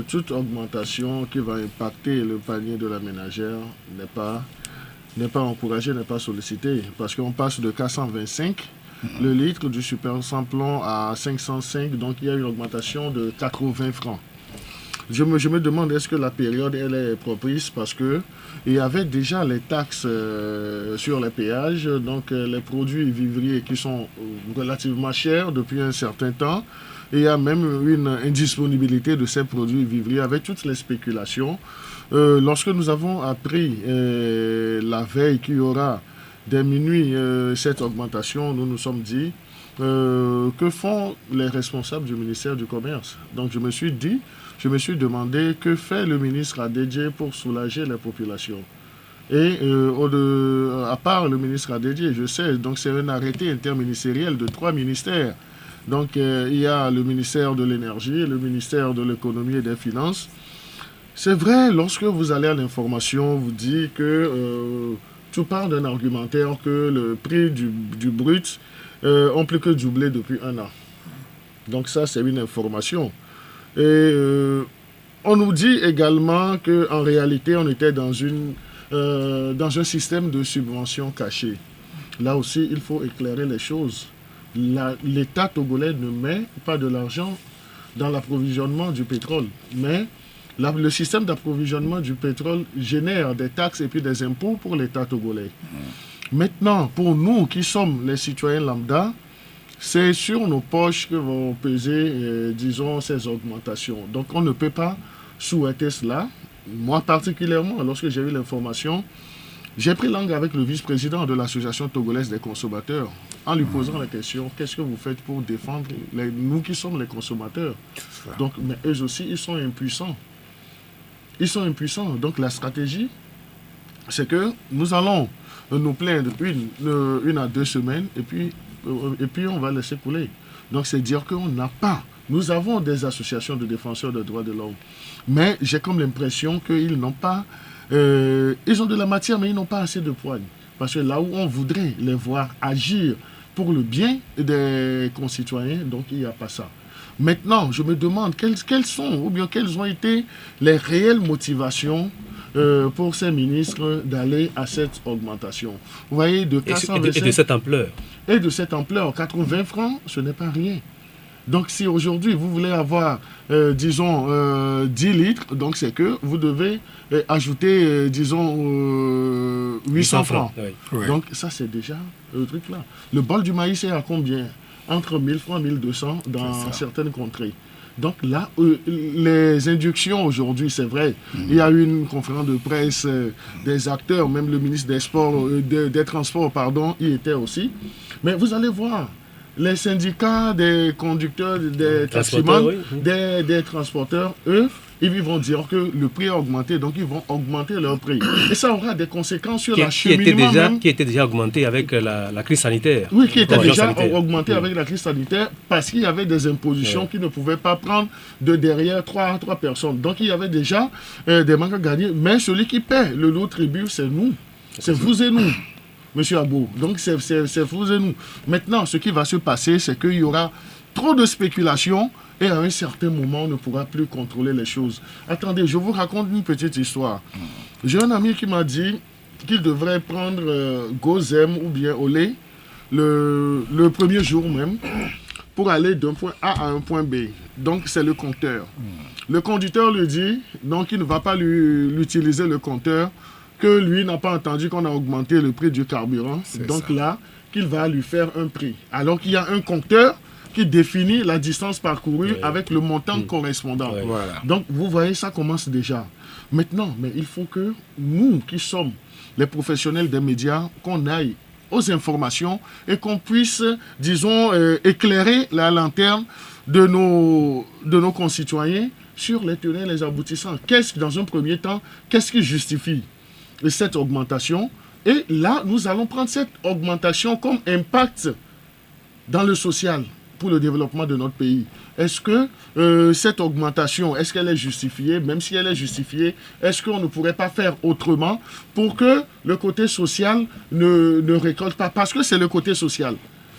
toute augmentation qui va impacter le panier de la ménagère n'est pas encouragée, n'est pas sollicitée, parce qu'on passe de 425 le litre du super sans plomb à 505, donc il y a une augmentation de 80 francs. Je me demande, est-ce que la période elle est propice, parce que il y avait déjà les taxes sur les péages, donc les produits vivriers qui sont relativement chers depuis un certain temps. Et il y a même une indisponibilité de ces produits vivriers avec toutes les spéculations. Lorsque nous avons appris la veille qu'il y aura dès minuit cette augmentation, nous nous sommes dit que font les responsables du ministère du Commerce. Donc je me suis demandé que fait le ministre Adedje pour soulager les populations. Et à part le ministre Adedje, je sais, donc c'est un arrêté interministériel de 3 ministères. Donc il y a le ministère de l'énergie, le ministère de l'économie et des finances. C'est vrai, lorsque vous allez à l'information, vous dit que tout part d'un argumentaire que le prix du brut ont plus que doublé depuis 1 an. Donc ça, c'est une information. Et on nous dit également qu'en réalité, on était dans un système de subvention cachée. Là aussi, il faut éclairer les choses. L'État togolais ne met pas de l'argent dans l'approvisionnement du pétrole, mais le système d'approvisionnement du pétrole génère des taxes et puis des impôts pour l'État togolais. Maintenant, pour nous qui sommes les citoyens lambda, c'est sur nos poches que vont peser, disons, ces augmentations. Donc, on ne peut pas souhaiter cela. Moi, particulièrement, lorsque j'ai eu l'information, j'ai pris langue avec le vice-président de l'Association togolaise des consommateurs en lui posant la question, qu'est-ce que vous faites pour défendre nous qui sommes les consommateurs? Donc, mais eux aussi, ils sont impuissants. Ils sont impuissants. Donc, la stratégie, c'est que nous allons nous plaindre une à 2 semaines et puis on va laisser couler. Donc c'est dire qu'on n'a pas. Nous avons des associations de défenseurs des droits de l'homme, mais j'ai comme l'impression qu'ils n'ont pas. Ils ont de la matière, mais ils n'ont pas assez de poigne. Parce que là où on voudrait les voir agir pour le bien des concitoyens, donc il n'y a pas ça. Maintenant, je me demande quelles ont été les réelles motivations pour ces ministres d'aller à cette augmentation. Vous voyez, de 425... Et de cette ampleur. Et de cette ampleur, 80 francs, ce n'est pas rien. Donc si aujourd'hui vous voulez avoir, disons, 10 litres, donc c'est que vous devez ajouter, disons, 800 francs. Oui. Donc ça c'est déjà le truc là. Le bol du maïs est à combien? Entre 1000 francs et 1200 dans certaines contrées. Donc là, les inductions aujourd'hui, c'est vrai. Il y a eu une conférence de presse des acteurs, même le ministre des Transports, y était aussi. Mais vous allez voir, les syndicats des conducteurs, des taximans, des transporteurs, eux, ils vont dire que le prix a augmenté, donc ils vont augmenter leur prix. Et ça aura des conséquences sur l'acheminement même. Qui était déjà augmenté avec la crise sanitaire. Oui, qui était déjà augmenté avec la crise sanitaire parce qu'il y avait des impositions qui ne pouvaient pas prendre de derrière trois personnes. Donc il y avait déjà des manques à gagner. Mais celui qui paie le lot tribut, c'est nous. C'est vous et nous, Monsieur Abou. Donc c'est vous et nous. Maintenant, ce qui va se passer, c'est qu'il y aura trop de spéculation. Et à un certain moment, on ne pourra plus contrôler les choses. Attendez, je vous raconte une petite histoire. J'ai un ami qui m'a dit qu'il devrait prendre Gozem ou bien Olé le premier jour même pour aller d'un point A à un point B. Donc, c'est le compteur. Le conducteur lui dit, donc il ne va pas l'utiliser le compteur, que lui n'a pas entendu qu'on a augmenté le prix du carburant. Donc ça. Là, qu'il va lui faire un prix. Alors qu'il y a un compteur qui définit la distance parcourue avec le montant correspondant. Voilà. Donc, vous voyez, ça commence déjà. Maintenant, mais il faut que nous, qui sommes les professionnels des médias, qu'on aille aux informations et qu'on puisse, disons, éclairer la lanterne de nos concitoyens sur les tenants et les aboutissants. Dans un premier temps, qu'est-ce qui justifie cette augmentation? Et là, nous allons prendre cette augmentation comme impact dans le social, pour le développement de notre pays. Est-ce que cette augmentation, est-ce qu'elle est justifiée? Même si elle est justifiée, est-ce qu'on ne pourrait pas faire autrement pour que le côté social ne récolte pas? Parce que c'est le côté social.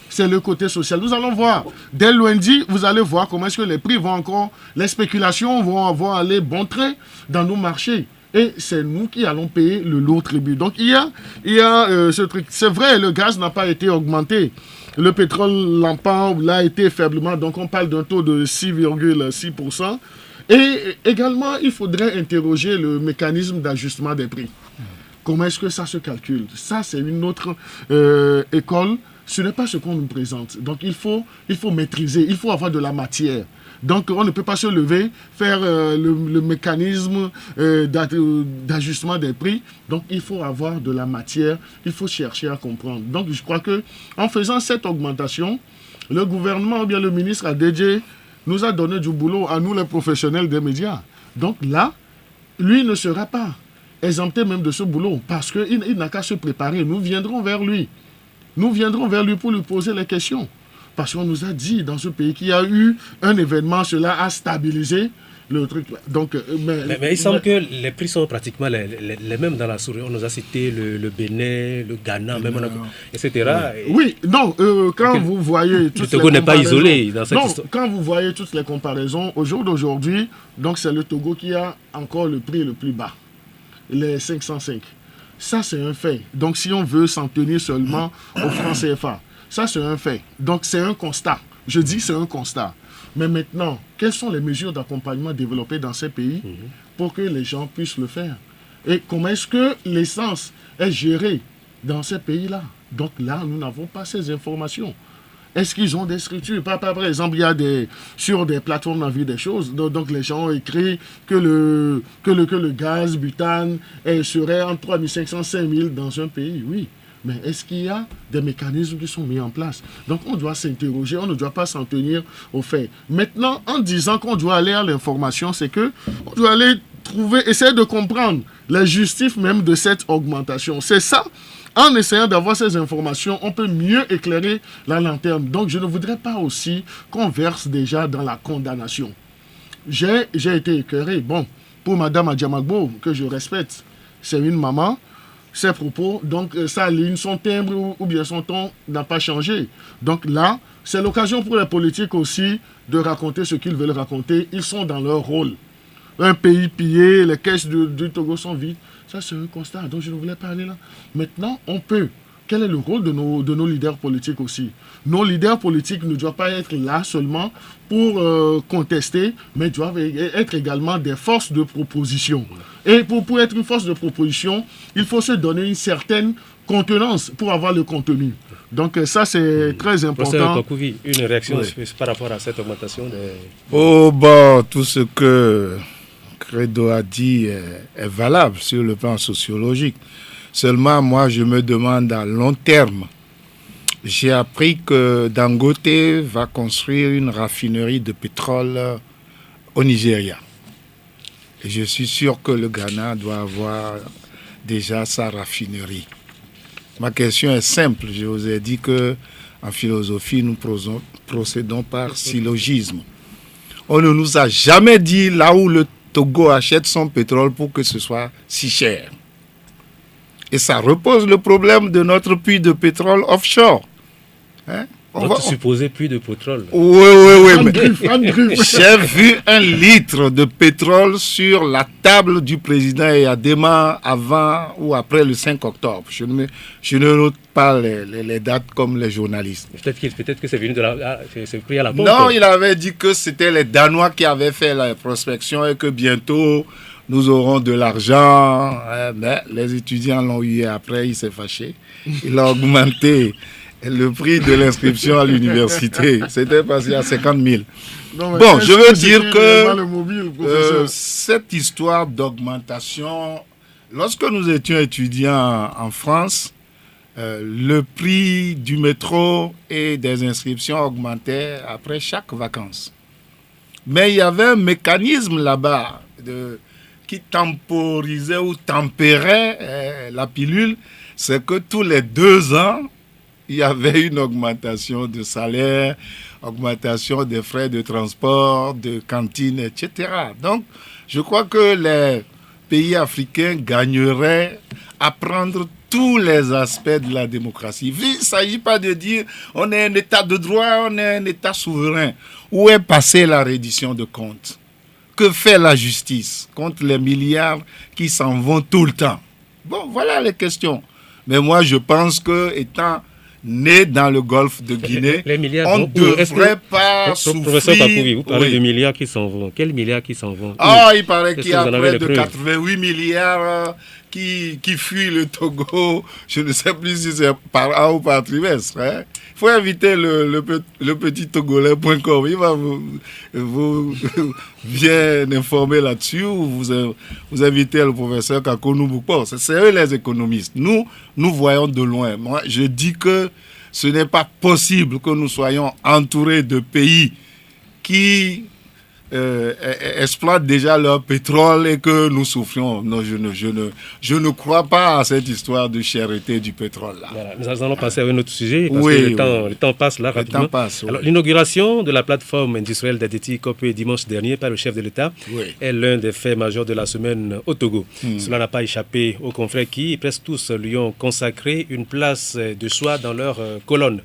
C'est le côté social. Nous allons voir. Dès lundi, vous allez voir comment est-ce que les prix vont encore, les spéculations vont aller bon train dans nos marchés. Et c'est nous qui allons payer le lourd tribut. Donc il y a ce truc. C'est vrai, le gaz n'a pas été augmenté. Le pétrole lampant l'a été faiblement, donc on parle d'un taux de 6,6%. Et également, il faudrait interroger le mécanisme d'ajustement des prix. Comment est-ce que ça se calcule? Ça, c'est une autre école. Ce n'est pas ce qu'on nous présente. Donc il faut maîtriser, il faut avoir de la matière. Donc on ne peut pas se lever, faire le mécanisme d'ajustement des prix. Donc il faut avoir de la matière, il faut chercher à comprendre. Donc je crois que en faisant cette augmentation, le gouvernement ou bien le ministre ADJ nous a donné du boulot à nous les professionnels des médias. Donc là, lui ne sera pas exempté même de ce boulot parce qu'il n'a qu'à se préparer. Nous viendrons vers lui. Nous viendrons vers lui pour lui poser les questions. Parce qu'on nous a dit dans ce pays qu'il y a eu un événement, cela a stabilisé le truc. Donc, mais il semble que les prix sont pratiquement les mêmes dans la sous-région. On nous a cité le Bénin, le Ghana, même etc. Oui, non, quand vous voyez toutes le Togo n'est pas isolé dans cette histoire. Quand vous voyez toutes les comparaisons, au jour d'aujourd'hui, donc c'est le Togo qui a encore le prix le plus bas, les 505. Ça, c'est un fait. Donc, si on veut s'en tenir seulement au franc CFA, ça, c'est un fait. Donc, c'est un constat. Je dis c'est un constat. Mais maintenant, quelles sont les mesures d'accompagnement développées dans ces pays pour que les gens puissent le faire? Et comment est-ce que l'essence est gérée dans ces pays-là? Donc là, nous n'avons pas ces informations. Est-ce qu'ils ont des structures? Par exemple, il y a sur des plateformes, on a vu des choses. Donc les gens ont écrit que le gaz butane serait entre 3500 et 5000 dans un pays. Oui. Mais est-ce qu'il y a des mécanismes qui sont mis en place? Donc on doit s'interroger, on ne doit pas s'en tenir aux faits. Maintenant, en disant qu'on doit aller à l'information, c'est que on doit aller essayer de comprendre les justifs même de cette augmentation. C'est ça. En essayant d'avoir ces informations, on peut mieux éclairer la lanterne. Donc je ne voudrais pas aussi qu'on verse déjà dans la condamnation. J'ai été éclairé. Bon, pour Madame Adjamagbo, que je respecte, c'est une maman. Ses propos, donc sa ligne, son timbre ou bien son ton n'a pas changé. Donc là, c'est l'occasion pour les politiques aussi de raconter ce qu'ils veulent raconter. Ils sont dans leur rôle. Un pays pillé, les caisses du Togo sont vides. Ça, c'est un constat. Donc je ne voulais pas aller là. Maintenant, on peut. Quel est le rôle de nos leaders politiques aussi? Nos leaders politiques ne doivent pas être là seulement pour contester, mais doivent être également des forces de proposition. Et pour être une force de proposition, il faut se donner une certaine contenance pour avoir le contenu. Donc ça, c'est très important. Professeur Kouakoui, une réaction par rapport à cette augmentation tout ce que Credo a dit est valable sur le plan sociologique. Seulement, moi, je me demande à long terme j'ai appris que Dangote va construire une raffinerie de pétrole au Nigeria. Et je suis sûr que le Ghana doit avoir déjà sa raffinerie. Ma question est simple. Je vous ai dit qu'en philosophie, nous procédons par syllogisme. On ne nous a jamais dit là où le Togo achète son pétrole pour que ce soit si cher. Et ça repose le problème de notre puits de pétrole offshore. Hein? Notre supposé puits de pétrole. Oui. J'ai vu 1 litre de pétrole sur la table du président Eyadema avant ou après le 5 octobre. Je ne note pas les dates comme les journalistes. Peut-être que c'est venu c'est pris à la pompe. Non, il avait dit que c'était les Danois qui avaient fait la prospection et que bientôt nous aurons de l'argent. Mais les étudiants l'ont eu après, il s'est fâché. Il a augmenté le prix de l'inscription à l'université. C'était passé à 50 000. Bon, je veux dire que cette histoire d'augmentation, lorsque nous étions étudiants en France, le prix du métro et des inscriptions augmentait après chaque vacances. Mais il y avait un mécanisme là-bas qui temporisait ou tempérait la pilule, c'est que tous les 2 ans, il y avait une augmentation de salaire, augmentation des frais de transport, de cantine, etc. Donc, je crois que les pays africains gagneraient à prendre tous les aspects de la démocratie. Il ne s'agit pas de dire on est un État de droit, on est un État souverain. Où est passée la reddition de comptes? Que fait la justice contre les milliards qui s'en vont tout le temps? Bon, voilà les questions. Mais moi, je pense que, étant né dans le golfe de Guinée, on ne devrait pas souffrir. Professeur Kakouvi, vous parlez de milliards qui s'en vont. Quels milliards qui s'en vont? Il paraît qu'il y a près de 88 milliards qui fuient le Togo. Je ne sais plus si c'est par an ou par trimestre. Il faut inviter le petit Togolais.com. Il va vous bien informer là-dessus. Vous invitez le professeur Kakou Boukpo. C'est eux les économistes. Nous voyons de loin. Moi, je dis que ce n'est pas possible que nous soyons entourés de pays qui exploitent déjà leur pétrole et que nous souffrions. Non, je ne crois pas à cette histoire de cherté du pétrole là. Voilà, nous allons passer à un autre sujet parce que le temps passe là rapidement. Alors, l'inauguration de la plateforme industrielle d'Adeti Copé dimanche dernier par le chef de l'État est l'un des faits majeurs de la semaine au Togo. Cela n'a pas échappé aux confrères qui, presque tous, lui ont consacré une place de choix dans leur colonne.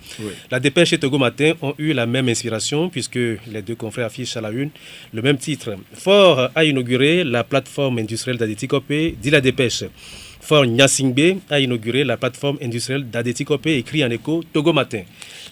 La dépêche et Togo Matin ont eu la même inspiration puisque les 2 confrères affichent à la une le même titre. Fort a inauguré la plateforme industrielle d'Adeti Copé, dit la dépêche. Fort Nyasingbe a inauguré la plateforme industrielle d'Adeti Copé, écrit en écho Togo Matin.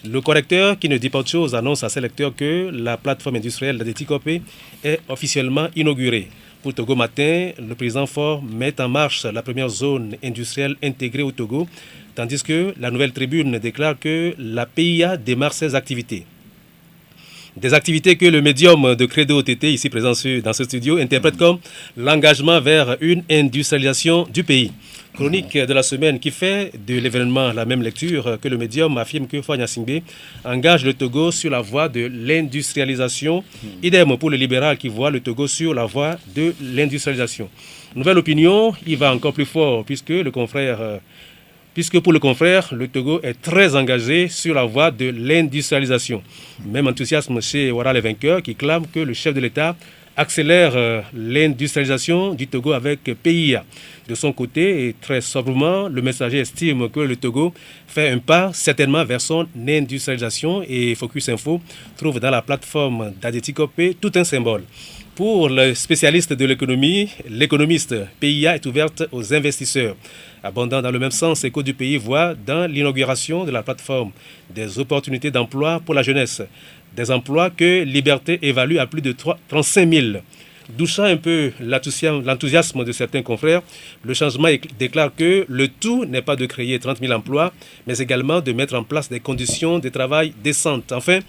Le correcteur, qui ne dit pas autre chose, annonce à ses lecteurs que la plateforme industrielle d'Adeti Copé est officiellement inaugurée. Pour Togo Matin, le président Fort met en marche la première zone industrielle intégrée au Togo, tandis que la Nouvelle Tribune déclare que la PIA démarre ses activités. Des activités que le médium de Credo OTT, ici présent dans ce studio, interprète comme l'engagement vers une industrialisation du pays. Chronique de la semaine qui fait de l'événement la même lecture que le médium affirme que Fort Nyasingbe engage le Togo sur la voie de l'industrialisation. Idem pour le libéral qui voit le Togo sur la voie de l'industrialisation. Nouvelle opinion, il va encore plus fort puisque pour le confrère, le Togo est très engagé sur la voie de l'industrialisation. Même enthousiasme chez Ouattara les vainqueurs qui clame que le chef de l'État accélère l'industrialisation du Togo avec PIA. De son côté, et très sobrement, le messager estime que le Togo fait un pas certainement vers son industrialisation et Focus Info trouve dans la plateforme d'Adeti Copé tout un symbole. Pour le spécialiste de l'économie, l'économiste PIA est ouverte aux investisseurs. Abondant dans le même sens, Écho du pays voit dans l'inauguration de la plateforme des opportunités d'emploi pour la jeunesse. Des emplois que Liberté évalue à plus de 35 000. Douchant un peu l'enthousiasme de certains confrères, le changement déclare que le tout n'est pas de créer 30 000 emplois, mais également de mettre en place des conditions de travail décentes. Enfin,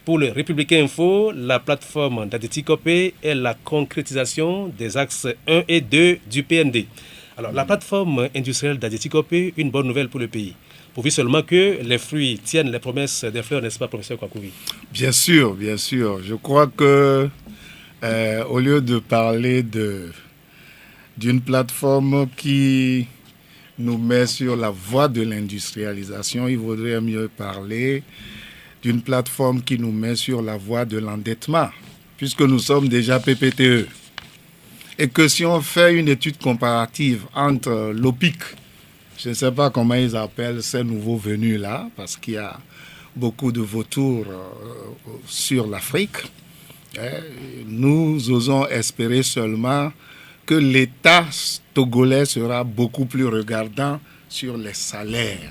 pour le Républicain Info, la plateforme d'Adeti Copé est la concrétisation des axes 1 et 2 du PND. Alors, la plateforme industrielle d'Adeti Copé, une bonne nouvelle pour le pays. pourvu seulement que les fruits tiennent les promesses des fleurs, n'est-ce pas, professeur Kwakouvi? Bien sûr, bien sûr. Je crois que au lieu de parler d'une plateforme qui nous met sur la voie de l'industrialisation, il vaudrait mieux parler d'une plateforme qui nous met sur la voie de l'endettement, puisque nous sommes déjà PPTE. Et que si on fait une étude comparative entre l'OPIC, je ne sais pas comment ils appellent ces nouveaux venus-là, parce qu'il y a beaucoup de vautours sur l'Afrique, nous osons espérer seulement que l'État togolais sera beaucoup plus regardant sur les salaires.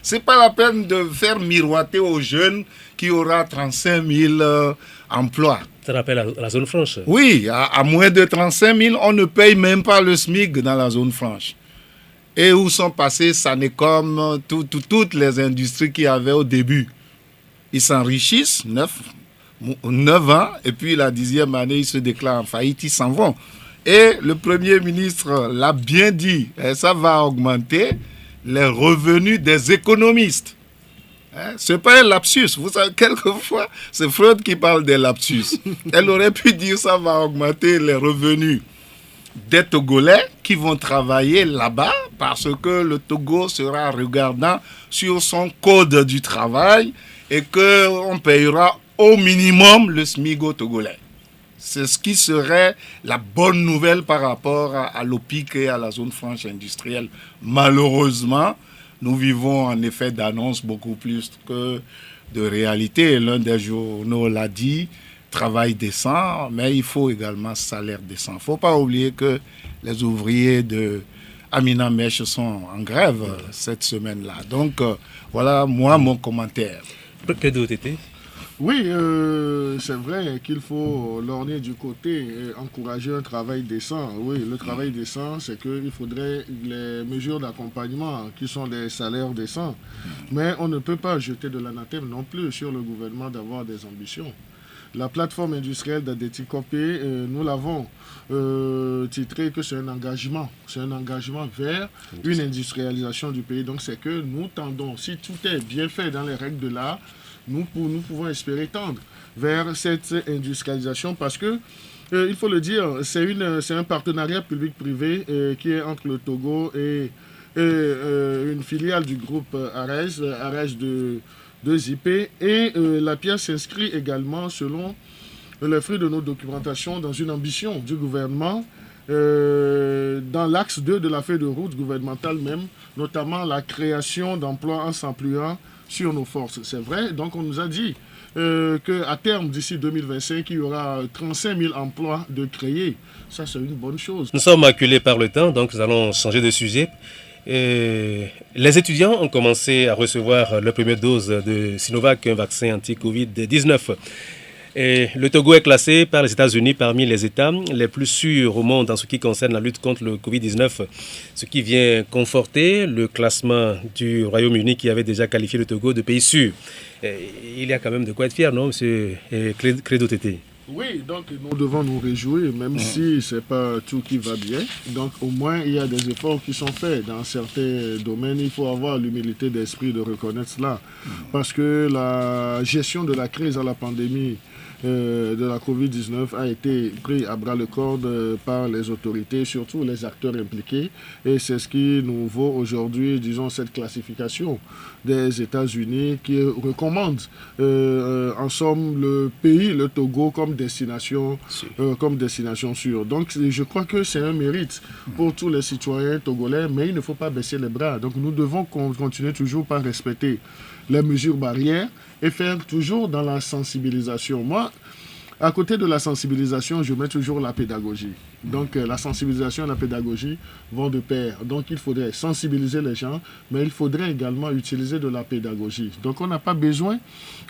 C'est pas la peine de faire miroiter aux jeunes qu'il y aura 35 000 emplois. Ça rappelle la zone franche. Oui, à moins de 35 000, on ne paye même pas le SMIC dans la zone franche. Et où sont passés Sanecom, toutes les industries qu'il y avait au début. Ils s'enrichissent, 9 ans, et puis la 10e année, ils se déclarent en faillite, ils s'en vont. Et le Premier ministre l'a bien dit, ça va augmenter les revenus des économistes. Ce n'est pas un lapsus. Vous savez, quelquefois, c'est Freud qui parle des lapsus. Elle aurait pu dire ça va augmenter les revenus des Togolais qui vont travailler là-bas parce que le Togo sera regardant sur son code du travail et qu'on payera au minimum le SMIC togolais. C'est ce qui serait la bonne nouvelle par rapport à l'OPIC et à la zone franche industrielle. Malheureusement, nous vivons en effet d'annonces beaucoup plus que de réalité. L'un des journaux l'a dit, travail décent, mais il faut également salaire décent. Il ne faut pas oublier que les ouvriers de Amina Mèche sont en grève cette semaine-là. Donc, voilà, moi, mon commentaire. Que d'autres étaient? Oui, c'est vrai qu'il faut lorgner du côté et encourager un travail décent. Oui, le travail décent, c'est qu'il faudrait les mesures d'accompagnement qui sont des salaires décents. Mais on ne peut pas jeter de l'anathème non plus sur le gouvernement d'avoir des ambitions. La plateforme industrielle d'Adeti Copé, nous l'avons titré que c'est un engagement. C'est un engagement vers une industrialisation du pays. Donc c'est que nous tendons, si tout est bien fait dans les règles de l'art, nous pouvons espérer tendre vers cette industrialisation parce que, il faut le dire, c'est un partenariat public-privé qui est entre le Togo et une filiale du groupe Arès de ZIP. Et la pièce s'inscrit également selon les fruits de nos documentations dans une ambition du gouvernement dans l'axe 2 de la feuille de route gouvernementale même, notamment la création d'emplois en s'appuyant sur nos forces. C'est vrai, donc on nous a dit qu'à terme, d'ici 2025, il y aura 35 000 emplois de créés. Ça, c'est une bonne chose. Nous sommes acculés par le temps, donc nous allons changer de sujet. Les étudiants ont commencé à recevoir leur première dose de Sinovac, un vaccin anti-Covid-19. Et le Togo est classé par les États-Unis parmi les États les plus sûrs au monde en ce qui concerne la lutte contre le Covid-19, ce qui vient conforter le classement du Royaume-Uni qui avait déjà qualifié le Togo de pays sûr. Il y a quand même de quoi être fier, non, M. Credo Tété? Oui, donc nous devons nous réjouir, même si ce n'est pas tout qui va bien. Donc au moins, il y a des efforts qui sont faits dans certains domaines. Il faut avoir l'humilité d'esprit de reconnaître cela. Parce que la gestion de la crise à la pandémie de la Covid-19 a été pris à bras-le-corps par les autorités, surtout les acteurs impliqués. Et c'est ce qui nous vaut aujourd'hui, disons, cette classification des États-Unis qui recommande, en somme, le pays, le Togo, comme destination sûre. Donc, je crois que c'est un mérite pour tous les citoyens togolais, mais il ne faut pas baisser les bras. Donc, nous devons continuer toujours par respecter les mesures barrières et faire toujours dans la sensibilisation. Moi, à côté de la sensibilisation, je mets toujours la pédagogie. Donc, la sensibilisation et la pédagogie vont de pair. Donc, il faudrait sensibiliser les gens, mais il faudrait également utiliser de la pédagogie. Donc, on n'a pas besoin,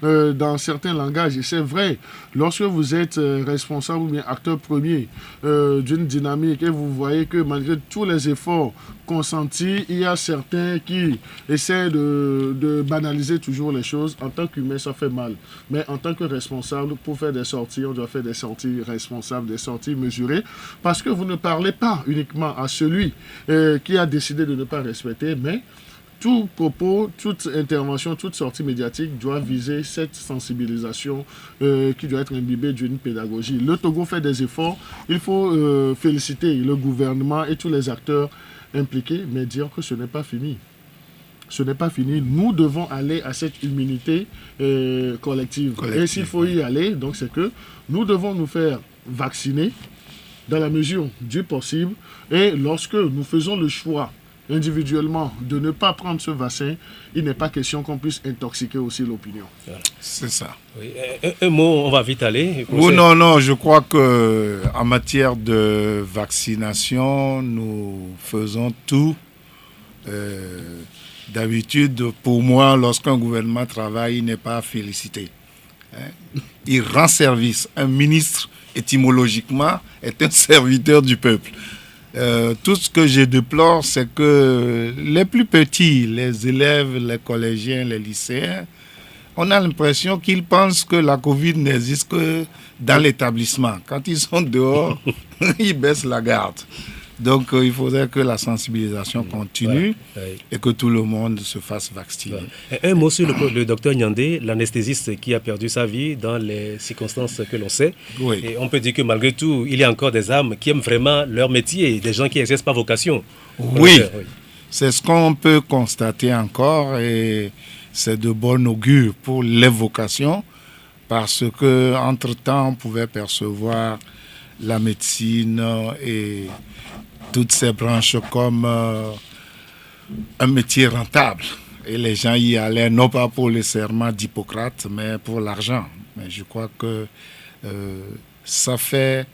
dans certains langages, et c'est vrai, lorsque vous êtes responsable ou bien acteur premier d'une dynamique et vous voyez que malgré tous les efforts consentis, il y a certains qui essaient de banaliser toujours les choses. En tant qu'humain, ça fait mal. Mais en tant que responsable, pour faire des sorties, on doit faire des sorties responsables, des sorties mesurées, parce que vous ne parlez pas uniquement à celui qui a décidé de ne pas respecter, mais tout propos, toute intervention, toute sortie médiatique doit viser cette sensibilisation qui doit être imbibée d'une pédagogie. Le Togo fait des efforts. Il faut féliciter le gouvernement et tous les acteurs impliqués, mais dire que ce n'est pas fini. Ce n'est pas fini. Nous devons aller à cette immunité collective. Et s'il faut y aller, donc c'est que nous devons nous faire vacciner dans la mesure du possible. Et lorsque nous faisons le choix individuellement de ne pas prendre ce vaccin, il n'est pas question qu'on puisse intoxiquer aussi l'opinion. C'est ça. Oui. Un mot, on va vite aller. Oui, non, je crois qu'en matière de vaccination, nous faisons tout. D'habitude, pour moi, lorsqu'un gouvernement travaille, il n'est pas félicité. Il rend service. Un ministre, étymologiquement, est un serviteur du peuple. Tout ce que je déplore, c'est que les plus petits, les élèves, les collégiens, les lycéens, on a l'impression qu'ils pensent que la Covid n'existe que dans l'établissement. Quand ils sont dehors, ils baissent la garde. Donc, il faudrait que la sensibilisation continue et que tout le monde se fasse vacciner. Un mot sur le docteur Nyandé, l'anesthésiste qui a perdu sa vie dans les circonstances que l'on sait. Oui. Et on peut dire que malgré tout, il y a encore des âmes qui aiment vraiment leur métier, des gens qui exercent par vocation. Oui, c'est ce qu'on peut constater encore et c'est de bon augure pour les vocations parce qu'entre-temps, on pouvait percevoir la médecine et toutes ces branches comme un métier rentable. Et les gens y allaient non pas pour le serment d'Hippocrate, mais pour l'argent. Mais je crois que ça fait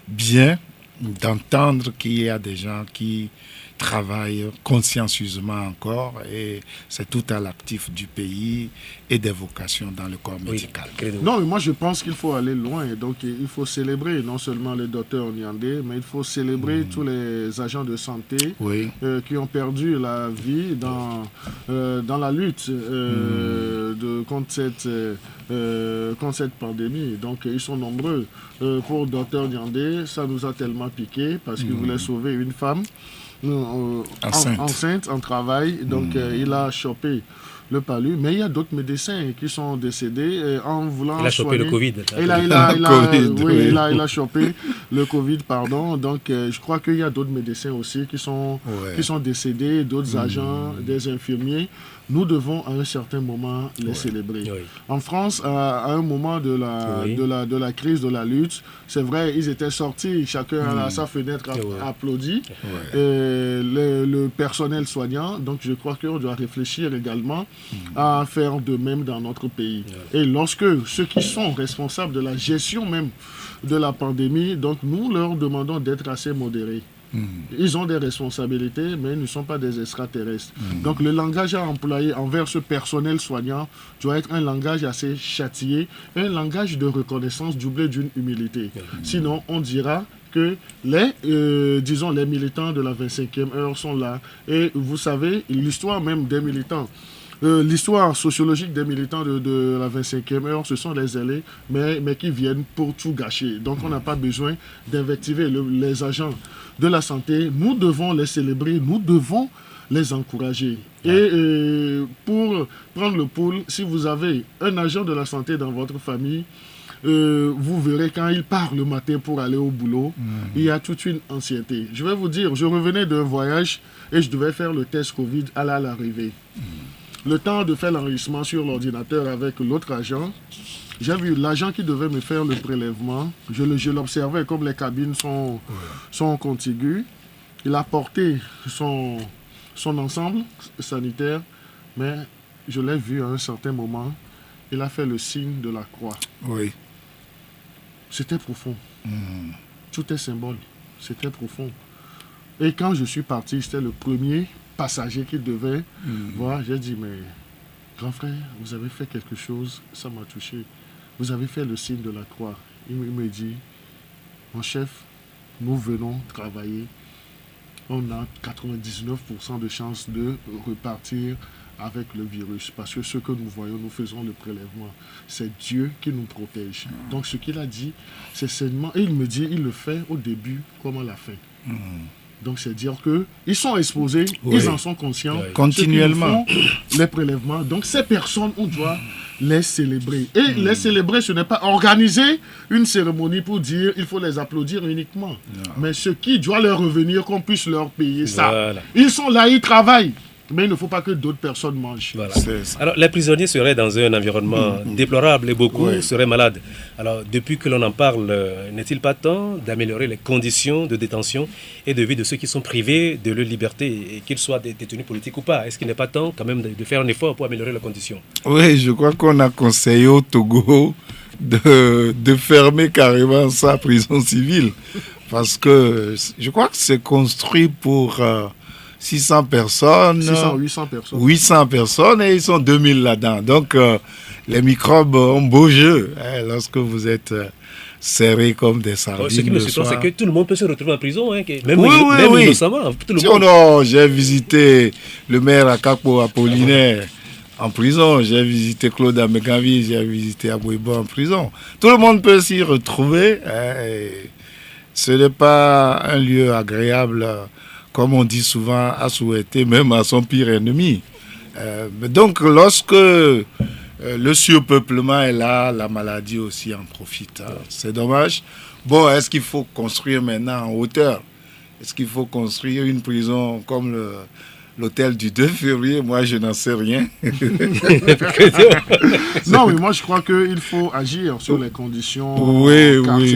bien d'entendre qu'il y a des gens qui travaillent consciencieusement encore et c'est tout à l'actif du pays et des vocations dans le corps médical. Non, mais moi je pense qu'il faut aller loin. Donc il faut célébrer non seulement le docteur Nyandé, mais il faut célébrer tous les agents de santé qui ont perdu la vie dans la lutte contre cette pandémie. Donc ils sont nombreux. Pour le docteur Nyandé, ça nous a tellement piqué parce qu'il voulait sauver une femme enceinte en travail, donc il a chopé le palu, mais il y a d'autres médecins qui sont décédés en voulant chopé le Covid. Il a chopé le Covid, pardon. Donc je crois qu'il y a d'autres médecins aussi qui sont décédés, d'autres agents, des infirmiers. Nous devons à un certain moment les célébrer. Oui. En France, à un moment de la crise, de la lutte, c'est vrai, ils étaient sortis, chacun à sa fenêtre applaudi. Le personnel soignant, donc je crois qu'on doit réfléchir également à faire de même dans notre pays. Et lorsque ceux qui sont responsables de la gestion même de la pandémie, donc nous leur demandons d'être assez modérés. Ils ont des responsabilités, mais ils ne sont pas des extraterrestres. Donc le langage à employer envers ce personnel soignant doit être un langage assez châtié, un langage de reconnaissance doublé d'une humilité. Sinon, on dira que les militants de la 25e heure sont là. Et vous savez, l'histoire même des militants, l'histoire sociologique des militants de la 25e heure, ce sont les ailés, mais qui viennent pour tout gâcher. Donc on n'a pas besoin d'invectiver les agents de la santé. Nous devons les célébrer, nous devons les encourager. Et pour prendre le pouls, si vous avez un agent de la santé dans votre famille, vous verrez quand il part le matin pour aller au boulot, il y a toute une ancienneté. Je vais vous dire, je revenais d'un voyage et je devais faire le test Covid à l'arrivée. Le temps de faire l'enregistrement sur l'ordinateur avec l'autre agent, j'ai vu l'agent qui devait me faire le prélèvement. Je l'observais comme les cabines sont contiguës. Il a porté son ensemble sanitaire, mais je l'ai vu à un certain moment. Il a fait le signe de la croix. Oui. C'était profond. Tout est symbole. C'était profond. Et quand je suis parti, c'était le premier passager qui devait voir. J'ai dit, mais grand frère, vous avez fait quelque chose, ça m'a touché. Vous avez fait le signe de la croix. Il me dit, mon chef, nous venons travailler. On a 99% de chances de repartir avec le virus. Parce que ce que nous voyons, nous faisons le prélèvement. C'est Dieu qui nous protège. Donc ce qu'il a dit, c'est sainement. Et il me dit, il le fait au début comme à la fin. Donc c'est dire qu'ils sont exposés, ils en sont conscients. Continuellement. Les prélèvements. Donc ces personnes, on doit les célébrer. Et les célébrer, ce n'est pas organiser une cérémonie pour dire il faut les applaudir uniquement. Non. Mais ce qui doit leur revenir, qu'on puisse leur payer ça. Voilà. Ils sont là, ils travaillent. Mais il ne faut pas que d'autres personnes mangent. Voilà. Alors, les prisonniers seraient dans un environnement déplorable et beaucoup seraient malades. Alors, depuis que l'on en parle, n'est-il pas temps d'améliorer les conditions de détention et de vie de ceux qui sont privés de leur liberté, et qu'ils soient détenus politiques ou pas? Est-ce qu'il n'est pas temps quand même de faire un effort pour améliorer leurs conditions? Oui, je crois qu'on a conseillé au Togo de fermer carrément sa prison civile. Parce que je crois que c'est construit pour... 600 personnes, 800 personnes. 800 personnes et ils sont 2000 là-dedans. Donc, les microbes ont beau jeu lorsque vous êtes serrés comme des sardines. Ce qui me surprend, c'est que tout le monde peut se retrouver en prison, même innocemment. Tout le monde. Non, j'ai visité le maire Akapo Apollinaire en prison, j'ai visité Claude Amegavi, j'ai visité Abouibo en prison. Tout le monde peut s'y retrouver. Ce n'est pas un lieu agréable, comme on dit souvent, à souhaiter, même à son pire ennemi. Donc, lorsque le surpeuplement est là, la maladie aussi en profite. C'est dommage. Bon, est-ce qu'il faut construire maintenant en hauteur? Est-ce qu'il faut construire une prison comme l'hôtel du 2 février? Moi, je n'en sais rien. Non, mais moi, je crois qu'il faut agir sur les conditions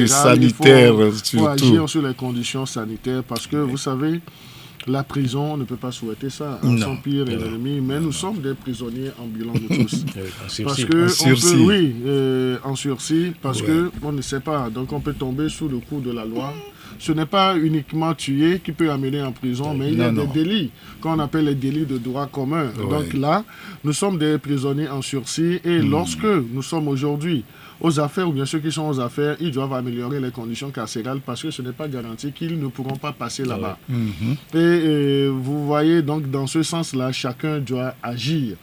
sanitaires. Il faut agir sur les conditions sanitaires parce que, vous savez, la prison, on ne peut pas souhaiter ça à son pire ennemi, mais nous sommes des prisonniers ambulants nous tous. Parce que en sursis, parce que on ne sait pas, donc on peut tomber sous le coup de la loi. Ce n'est pas uniquement tuer qui peut amener en prison, mais il y a des délits qu'on appelle les délits de droit commun. Donc là, nous sommes des prisonniers en sursis et lorsque nous sommes aujourd'hui aux affaires, ou bien ceux qui sont aux affaires, ils doivent améliorer les conditions carcérales parce que ce n'est pas garanti qu'ils ne pourront pas passer là-bas. Et vous voyez, donc dans ce sens-là, chacun doit agir.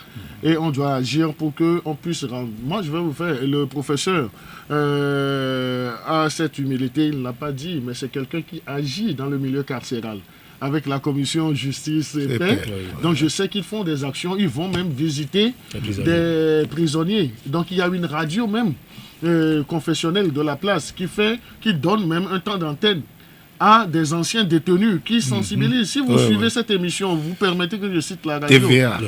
Et on doit agir pour qu'on puisse rendre... Moi, je vais vous faire... Le professeur a cette humilité, il ne l'a pas dit, mais c'est quelqu'un qui agit dans le milieu carcéral avec la commission justice et paix. Donc je sais qu'ils font des actions, ils vont même visiter des prisonniers. Donc il y a une radio même confessionnelle de la place qui donne même un temps d'antenne à des anciens détenus qui sensibilisent. Si vous suivez cette émission, vous permettez que je cite la radio. TVA.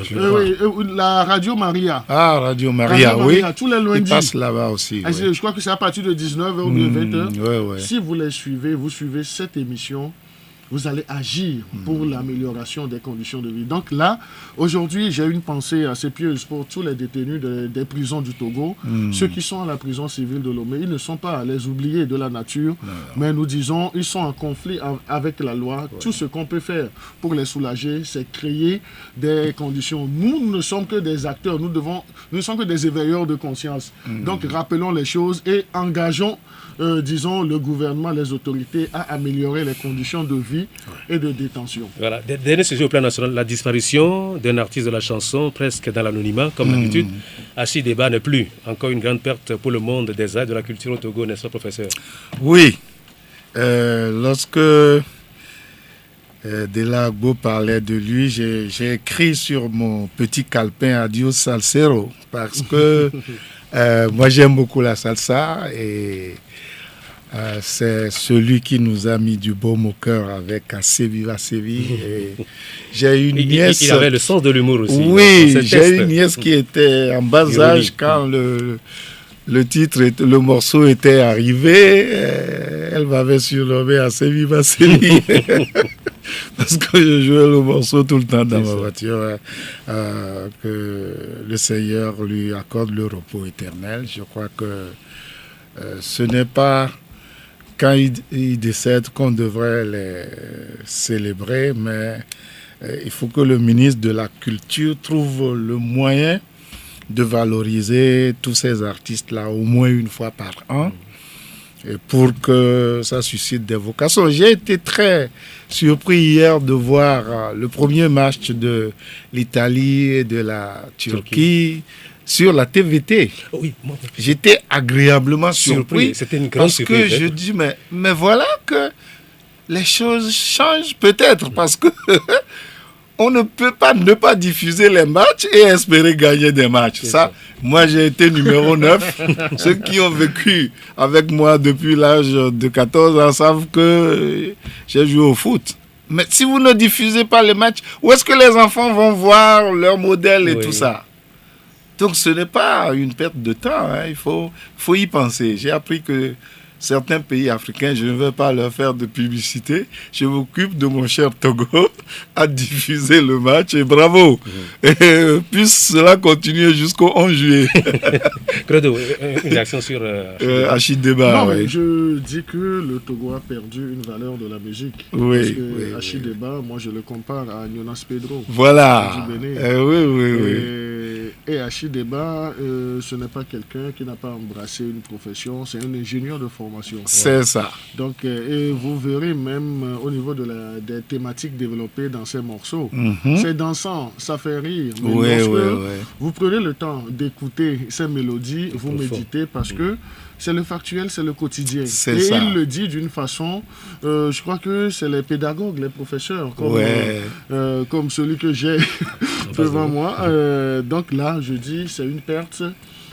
La radio Maria. Ah, Radio Maria, oui. Tous les lundis. Ils passent là-bas aussi. Je crois que c'est à partir de 19h ou de 20h. Si vous les suivez, vous suivez cette émission, vous allez agir pour l'amélioration des conditions de vie. Donc là, aujourd'hui, j'ai une pensée assez pieuse pour tous les détenus des prisons du Togo, ceux qui sont à la prison civile de Lomé. Ils ne sont pas à les oublier de la nature, mais nous disons, ils sont en conflit avec la loi. Tout ce qu'on peut faire pour les soulager, c'est créer des conditions. Nous ne sommes que des acteurs, nous ne sommes que des éveilleurs de conscience. Donc rappelons les choses et engageons disons, le gouvernement, les autorités à améliorer les conditions de vie et de détention. Voilà. Dernier sujet au plan national, la disparition d'un artiste de la chanson presque dans l'anonymat, comme d'habitude. Assis Débat n'est plus. Encore une grande perte pour le monde des arts et de la culture au Togo, n'est-ce pas, professeur? Oui. Lorsque Delagbo parlait de lui, j'ai écrit sur mon petit calepin Adios Salsero, parce que moi j'aime beaucoup la salsa et c'est celui qui nous a mis du baume au cœur avec Assez Viva Sévi. J'ai une nièce. Il avait le sens de l'humour aussi. Oui, j'ai une nièce qui était en bas âge quand le titre, le morceau était arrivé. Elle m'avait surnommé Assez Viva Sévi. Parce que je jouais le morceau tout le temps dans ma voiture. Que le Seigneur lui accorde le repos éternel. Je crois que ce n'est pas quand il décède qu'on devrait les célébrer, mais il faut que le ministre de la Culture trouve le moyen de valoriser tous ces artistes-là au moins une fois par an, et pour que ça suscite des vocations. J'ai été très surpris hier de voir le premier match de l'Italie et de la Turquie sur la TVT. Oui, j'étais agréablement surpris. C'était une grande surprise. Parce que je dis, mais voilà que les choses changent peut-être parce que on ne peut pas ne pas diffuser les matchs et espérer gagner des matchs. Ça, moi, j'ai été numéro 9. Ceux qui ont vécu avec moi depuis l'âge de 14 ans savent que j'ai joué au foot. Mais si vous ne diffusez pas les matchs, où est-ce que les enfants vont voir leur modèle et tout ça? Donc, ce n'est pas une perte de temps. Hein. Il faut y penser. J'ai appris que certains pays africains, je ne veux pas leur faire de publicité. Je m'occupe de mon cher Togo à diffuser le match et bravo. Et puisse cela continuer jusqu'au 11 juillet. Credo, une réaction sur Achille Deba. Non, oui. je dis que le Togo a perdu une valeur de la musique. Oui, parce que Achille Deba, moi je le compare à Jonas Pedro. Voilà. Oui. Et Achille Deba, ce n'est pas quelqu'un qui n'a pas embrassé une profession, c'est un ingénieur de formation. C'est ça. Donc, et vous verrez même au niveau des thématiques développées dans ces morceaux, c'est dansant, ça fait rire. Mais lorsque vous prenez le temps d'écouter ces mélodies, vous méditez parce que c'est le factuel, c'est le quotidien. Et il le dit d'une façon, je crois que c'est les pédagogues, les professeurs, comme celui que j'ai devant moi. Donc là, je dis, c'est une perte.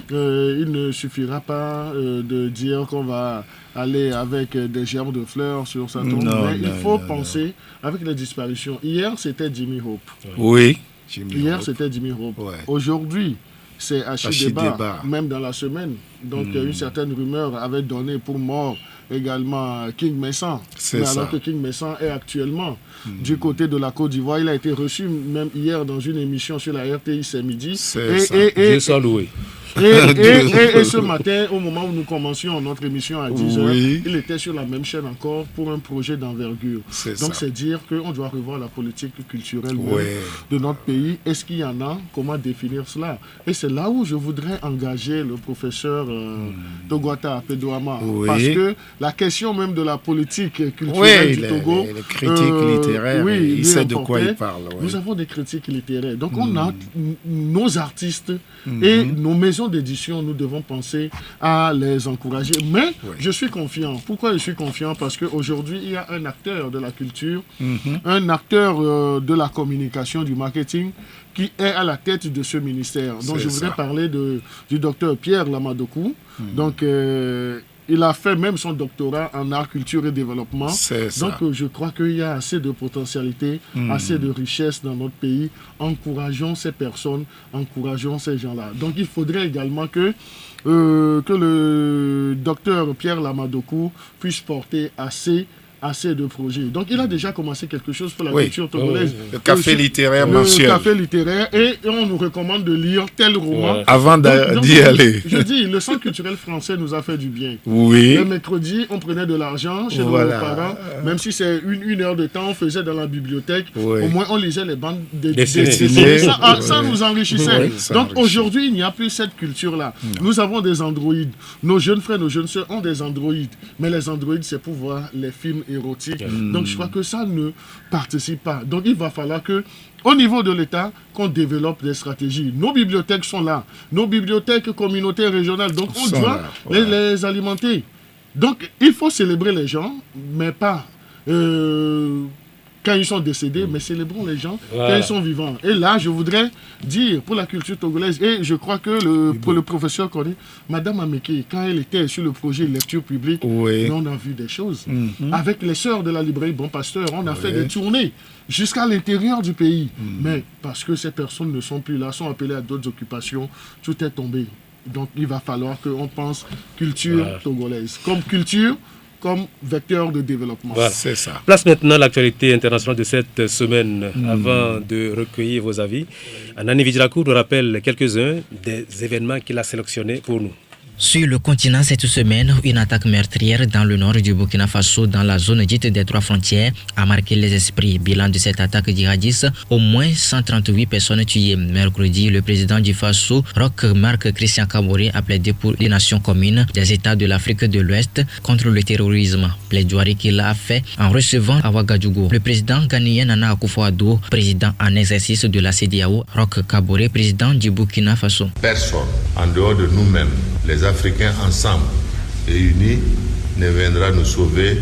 Il ne suffira pas de dire qu'on va aller avec des gerbes de fleurs sur sa tombe, mais il faut penser avec les disparitions. Hier, c'était Jimmy Hope. Oui. Hier, c'était Jimmy Hope. Ouais. Aujourd'hui, c'est Achille Deba, même dans la semaine. Donc, une certaine rumeur avait donné pour mort également King Messan. Alors que King Messan est actuellement du côté de la Côte d'Ivoire. Il a été reçu même hier dans une émission sur la RTI ce midi. Dieu soit loué. Et ce matin, au moment où nous commencions notre émission à 10h, il était sur la même chaîne encore pour un projet d'envergure. Donc c'est dire qu'on doit revoir la politique culturelle de notre pays. Est-ce qu'il y en a? Comment définir cela? Et c'est là où je voudrais engager le professeur Togwata Apedoama. Parce que la question même de la politique culturelle du Togo... les critiques littéraires, il sait de quoi il parle. Nous avons des critiques littéraires. Donc on a nos artistes et nos maisons d'édition, nous devons penser à les encourager. Mais je suis confiant. Pourquoi je suis confiant? Parce qu'aujourd'hui, il y a un acteur de la culture, un acteur de la communication, du marketing, qui est à la tête de ce ministère. Donc je voudrais parler du docteur Pierre Lamadokou. Donc il a fait même son doctorat en art, culture et développement. Donc je crois qu'il y a assez de potentialité, assez de richesse dans notre pays. Encourageons ces personnes, encourageons ces gens-là. Donc il faudrait également que le docteur Pierre Lamadokou puisse porter assez de projets. Donc il a déjà commencé quelque chose pour la culture togolaise. Le café littéraire mensuel. Le café littéraire, et on nous recommande de lire tel roman. Avant d'y aller. Je dis, le centre culturel français nous a fait du bien. Le mercredi, on prenait de l'argent chez nos parents, même si c'est une heure de temps, on faisait dans la bibliothèque. Au moins, on lisait les bandes dessinées. Ça nous enrichissait. Donc aujourd'hui, il n'y a plus cette culture-là. Nous avons des androïdes. Nos jeunes frères, nos jeunes sœurs ont des androïdes. Mais les androïdes, c'est pour voir les films érotique. Donc je crois que ça ne participe pas. Donc il va falloir que au niveau de l'État, qu'on développe des stratégies. Nos bibliothèques sont là. Nos bibliothèques communautaires régionales. Donc on doit les alimenter. Donc il faut célébrer les gens, mais pas quand ils sont décédés, mais célébrons les gens quand ils sont vivants. Et là, je voudrais dire pour la culture togolaise, et je crois que pour le professeur connaît, Madame Ameke, quand elle était sur le projet lecture publique, on a vu des choses. Avec les sœurs de la librairie Bon Pasteur, on a fait des tournées jusqu'à l'intérieur du pays. Mais parce que ces personnes ne sont plus là, sont appelées à d'autres occupations, tout est tombé. Donc il va falloir qu'on pense culture togolaise. Comme culture, comme vecteur de développement. C'est ça. Place maintenant à l'actualité internationale de cette semaine. Avant de recueillir vos avis, Anani Vidilakou nous rappelle quelques-uns des événements qu'il a sélectionnés pour nous. Sur le continent cette semaine, une attaque meurtrière dans le nord du Burkina Faso, dans la zone dite des 3 frontières, a marqué les esprits. Bilan de cette attaque djihadiste, au moins 138 personnes tuées. Mercredi, le président du Faso, Roch Marc Christian Kaboré, a plaidé pour les nations communes des États de l'Afrique de l'Ouest contre le terrorisme. Plaidoirie qu'il a fait en recevant à Ouagadougou le président ghanéen Nana Akufo-Addo, président en exercice de la CEDEAO, Roch Kaboré, président du Burkina Faso. Personne en dehors de nous-mêmes, les Africains ensemble et unis, ne viendra nous sauver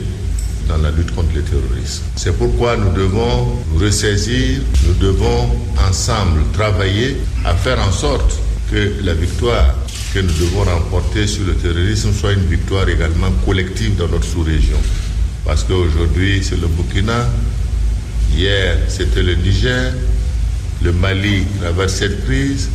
dans la lutte contre le terrorisme. C'est pourquoi nous devons nous ressaisir, nous devons ensemble travailler à faire en sorte que la victoire que nous devons remporter sur le terrorisme soit une victoire également collective dans notre sous-région. Parce qu'aujourd'hui, c'est le Burkina, hier, c'était le Niger, le Mali traverse cette crise,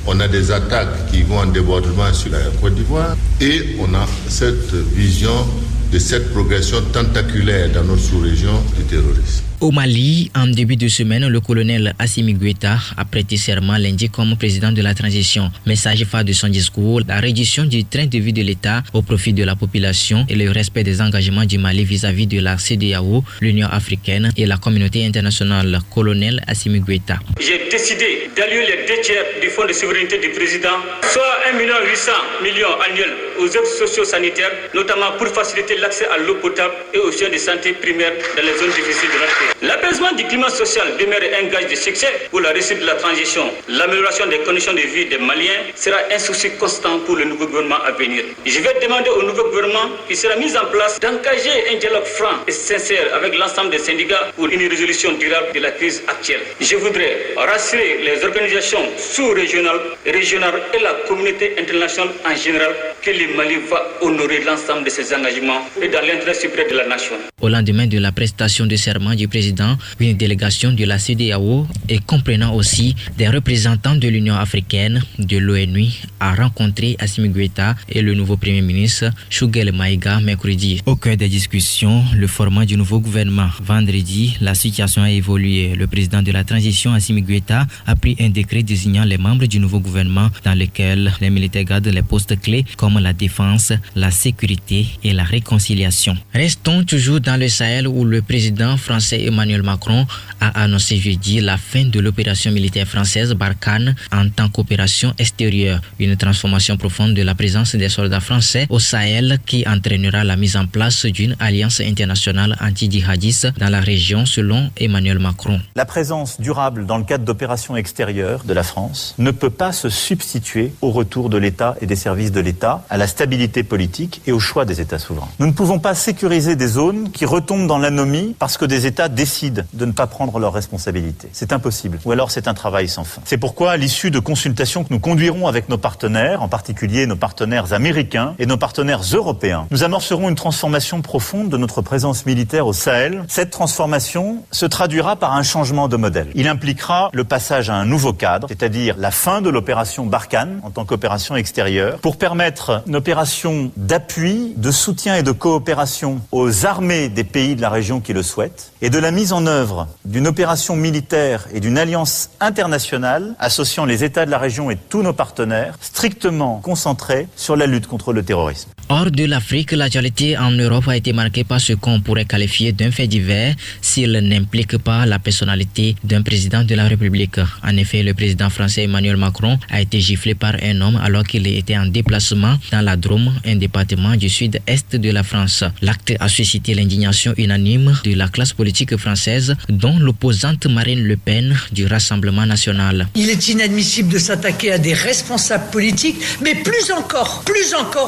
on a des attaques qui vont en débordement sur la Côte d'Ivoire et on a cette vision de cette progression tentaculaire dans notre sous-région du terrorisme. Au Mali, en début de semaine, le colonel Assimi Goïta a prêté serment lundi comme président de la transition. Message phare de son discours, la réduction du train de vie de l'État au profit de la population et le respect des engagements du Mali vis-à-vis de la CEDEAO, l'Union africaine et la communauté internationale. Colonel Assimi Goïta. J'ai décidé d'allouer les 2/3 du fonds de souveraineté du président, soit 1,8 million annuels aux aides socio-sanitaires, notamment pour faciliter l'accès à l'eau potable et aux soins de santé primaires dans les zones difficiles de notre pays. L'apaisement du climat social demeure un gage de succès pour la réussite de la transition. L'amélioration des conditions de vie des Maliens sera un souci constant pour le nouveau gouvernement à venir. Je vais demander au nouveau gouvernement qui sera mis en place d'engager un dialogue franc et sincère avec l'ensemble des syndicats pour une résolution durable de la crise actuelle. Je voudrais rassurer les organisations sous-régionales, régionales et la communauté internationale en général que le Mali va honorer l'ensemble de ses engagements et dans l'intérêt supérieur de la nation. Au lendemain de la prestation de serment du président, une délégation de la CEDEAO et comprenant aussi des représentants de l'Union africaine, de l'ONU, a rencontré Assimi Goïta et le nouveau Premier ministre Choguel Maïga mercredi. Au cœur des discussions, le format du nouveau gouvernement. Vendredi, la situation a évolué. Le président de la transition, Assimi Goïta, a pris un décret désignant les membres du nouveau gouvernement dans lequel les militaires gardent les postes clés comme la défense, la sécurité et la réconciliation. Restons toujours dans le Sahel où le président français Emmanuel Macron a annoncé jeudi la fin de l'opération militaire française Barkhane en tant qu'opération extérieure. Une transformation profonde de la présence des soldats français au Sahel qui entraînera la mise en place d'une alliance internationale anti-djihadiste dans la région selon Emmanuel Macron. La présence durable dans le cadre d'opérations extérieures de la France ne peut pas se substituer au retour de l'État et des services de l'État, à la stabilité politique et au choix des États souverains. Nous ne pouvons pas sécuriser des zones qui retombent dans l'anomie parce que des États décident de ne pas prendre leurs responsabilités. C'est impossible. Ou alors c'est un travail sans fin. C'est pourquoi, à l'issue de consultations que nous conduirons avec nos partenaires, en particulier nos partenaires américains et nos partenaires européens, nous amorcerons une transformation profonde de notre présence militaire au Sahel. Cette transformation se traduira par un changement de modèle. Il impliquera le passage à un nouveau cadre, c'est-à-dire la fin de l'opération Barkhane en tant qu'opération extérieure, pour permettre une opération d'appui, de soutien et de coopération aux armées des pays de la région qui le souhaitent, et de la mise en œuvre d'une opération militaire et d'une alliance internationale associant les États de la région et tous nos partenaires, strictement concentrés sur la lutte contre le terrorisme. Hors de l'Afrique, l'actualité en Europe a été marquée par ce qu'on pourrait qualifier d'un fait divers s'il n'implique pas la personnalité d'un président de la République. En effet, le président français Emmanuel Macron a été giflé par un homme alors qu'il était en déplacement dans la Drôme, un département du sud-est de la France. L'acte a suscité l'indignation unanime de la classe politique française, dont l'opposante Marine Le Pen du Rassemblement national. Il est inadmissible de s'attaquer à des responsables politiques, mais plus encore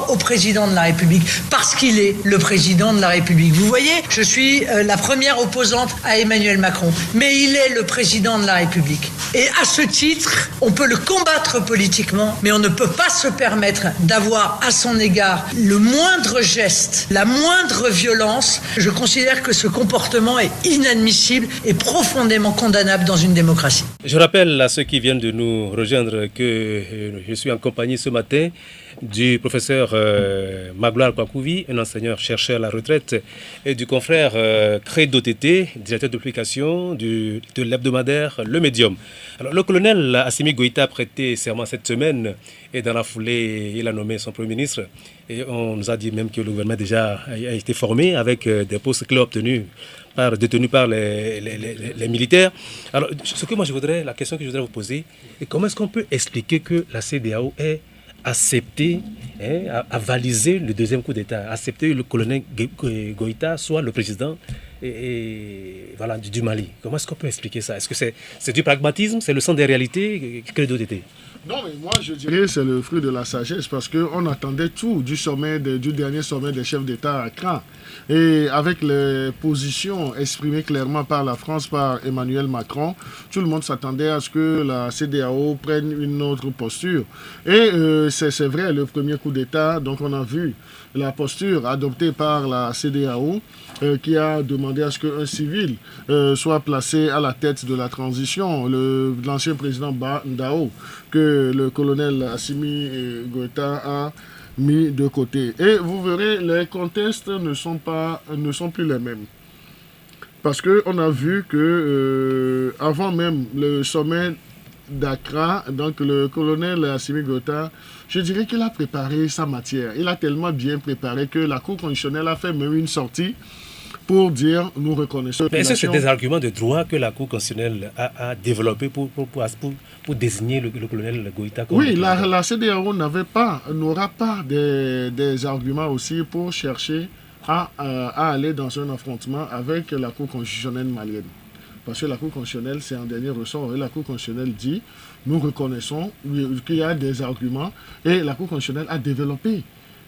au président de la République, parce qu'il est le président de la République. Vous voyez, je suis la première opposante à Emmanuel Macron, mais il est le président de la République. Et à ce titre, on peut le combattre politiquement, mais on ne peut pas se permettre d'avoir à son égard le moindre geste, la moindre violence. Je considère que ce comportement est inadmissible et profondément condamnable dans une démocratie. Je rappelle à ceux qui viennent de nous rejoindre que je suis en compagnie ce matin du professeur Magloire Kwakouvi, un enseignant-chercheur à la retraite, et du confrère Credo Tété, directeur de publication de l'hebdomadaire Le Médium. Alors, le colonel Assimi Goïta a prêté serment cette semaine et dans la foulée, il a nommé son Premier ministre. Et on nous a dit même que le gouvernement déjà a été formé avec des postes clés détenus par les militaires. Alors, la question que je voudrais vous poser, est comment est-ce qu'on peut expliquer que la CEDEAO ait accepté, avalisé le deuxième coup d'État, accepter le colonel Goïta soit le président du Mali. Comment est-ce qu'on peut expliquer ça? Est-ce que c'est du pragmatisme? C'est le sens des réalités? Credo Tété. Non, mais moi, je dirais que c'est le fruit de la sagesse parce qu'on attendait tout du dernier sommet des chefs d'État à Accra. Et avec les positions exprimées clairement par la France, par Emmanuel Macron, tout le monde s'attendait à ce que la CEDEAO prenne une autre posture. Et c'est vrai, le premier coup d'État, donc on a vu la posture adoptée par la CEDEAO qui a demandé à ce qu'un civil soit placé à la tête de la transition. L'ancien président Ndao, que le colonel Assimi Goïta a mis de côté. Et vous verrez, les contextes ne sont plus les mêmes. Parce qu'on a vu que avant même le sommet d'Accra, donc le colonel Assimi Goïta, je dirais qu'il a préparé sa matière. Il a tellement bien préparé que la Cour constitutionnelle a fait même une sortie pour dire nous reconnaissons. Mais est-ce que c'est des arguments de droit que la Cour constitutionnelle a développés pour désigner le colonel Goïta comme... Oui, la CEDEAO n'aura pas des arguments aussi pour chercher à aller dans un affrontement avec la Cour constitutionnelle malienne. Parce que la Cour constitutionnelle, c'est un dernier ressort. Et la Cour constitutionnelle dit, nous reconnaissons qu'il y a des arguments. Et la Cour constitutionnelle a développé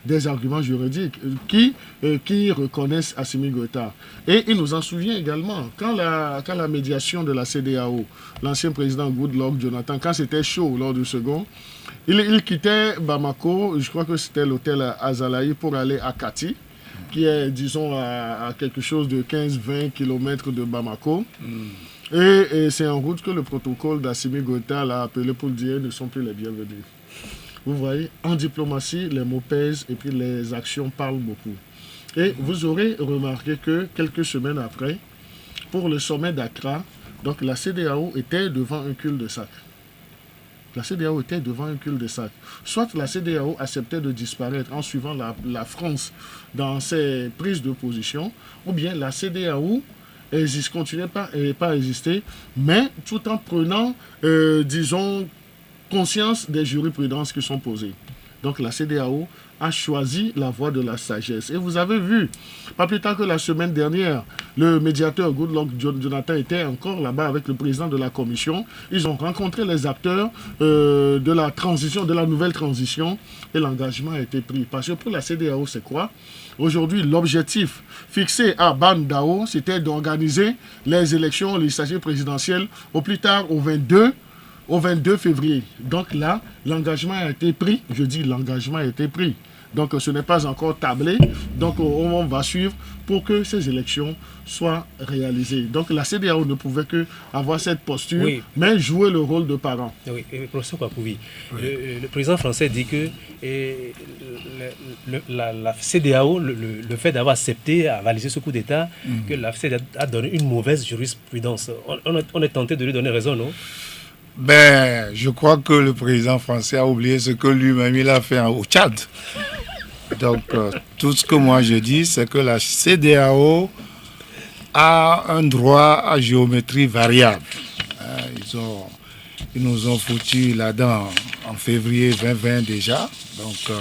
des arguments juridiques qui reconnaissent Assimi Goïta. Et il nous en souvient également, quand la médiation de la CEDEAO, l'ancien président Goodluck Jonathan, quand c'était chaud lors du second, il quittait Bamako, je crois que c'était l'hôtel Azalaï, pour aller à Kati, qui est, disons, à quelque chose de 15-20 km de Bamako. Et c'est en route que le protocole d'Assimi Goïta l'a appelé pour dire ne sont plus les bienvenus. Vous voyez, en diplomatie, les mots pèsent et puis les actions parlent beaucoup. Et vous aurez remarqué que quelques semaines après, pour le sommet d'Accra, donc la CEDEAO était devant un cul-de-sac. La CEDEAO était devant un cul-de-sac. Soit la CEDEAO acceptait de disparaître en suivant la France dans ses prises de position, ou bien la CEDEAO continuait pas à exister, mais tout en prenant, disons, conscience des jurisprudences qui sont posées. Donc la CEDEAO a choisi la voie de la sagesse. Et vous avez vu, pas plus tard que la semaine dernière, le médiateur Goodluck Jonathan était encore là-bas avec le président de la commission. Ils ont rencontré les acteurs de la transition, de la nouvelle transition, et l'engagement a été pris. Parce que pour la CEDEAO, c'est quoi? Aujourd'hui, l'objectif fixé à Ban Ndao, c'était d'organiser les élections législatives présidentielles au plus tard au 22 février. Donc là, l'engagement a été pris. Je dis l'engagement a été pris. Donc ce n'est pas encore tablé. Donc on va suivre pour que ces élections soient réalisées. Donc la CEDEAO ne pouvait que avoir cette posture, oui, mais jouer le rôle de parent. Oui, professeur Kwakouvi, oui. Le président français dit que la CEDEAO, le fait d'avoir accepté, avalisé ce coup d'État, que la CEDEAO a donné une mauvaise jurisprudence. On est tenté de lui donner raison, non? Je crois que le président français a oublié ce que lui-même il a fait au Tchad. Donc, tout ce que moi je dis, c'est que la CEDEAO a un droit à géométrie variable. Ils nous ont foutu là-dedans en février 2020 déjà. Donc,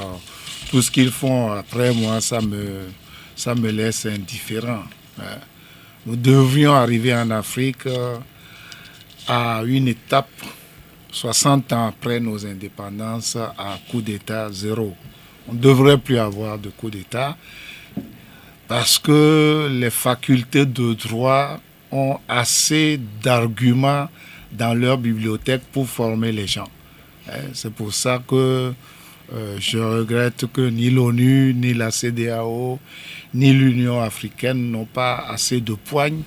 tout ce qu'ils font après, moi, ça me laisse indifférent. Nous devrions arriver en Afrique à une étape, 60 ans après nos indépendances, à coup d'État zéro. On ne devrait plus avoir de coup d'État parce que les facultés de droit ont assez d'arguments dans leur bibliothèque pour former les gens. C'est pour ça que je regrette que ni l'ONU, ni la CEDEAO, ni l'Union africaine n'ont pas assez de poigne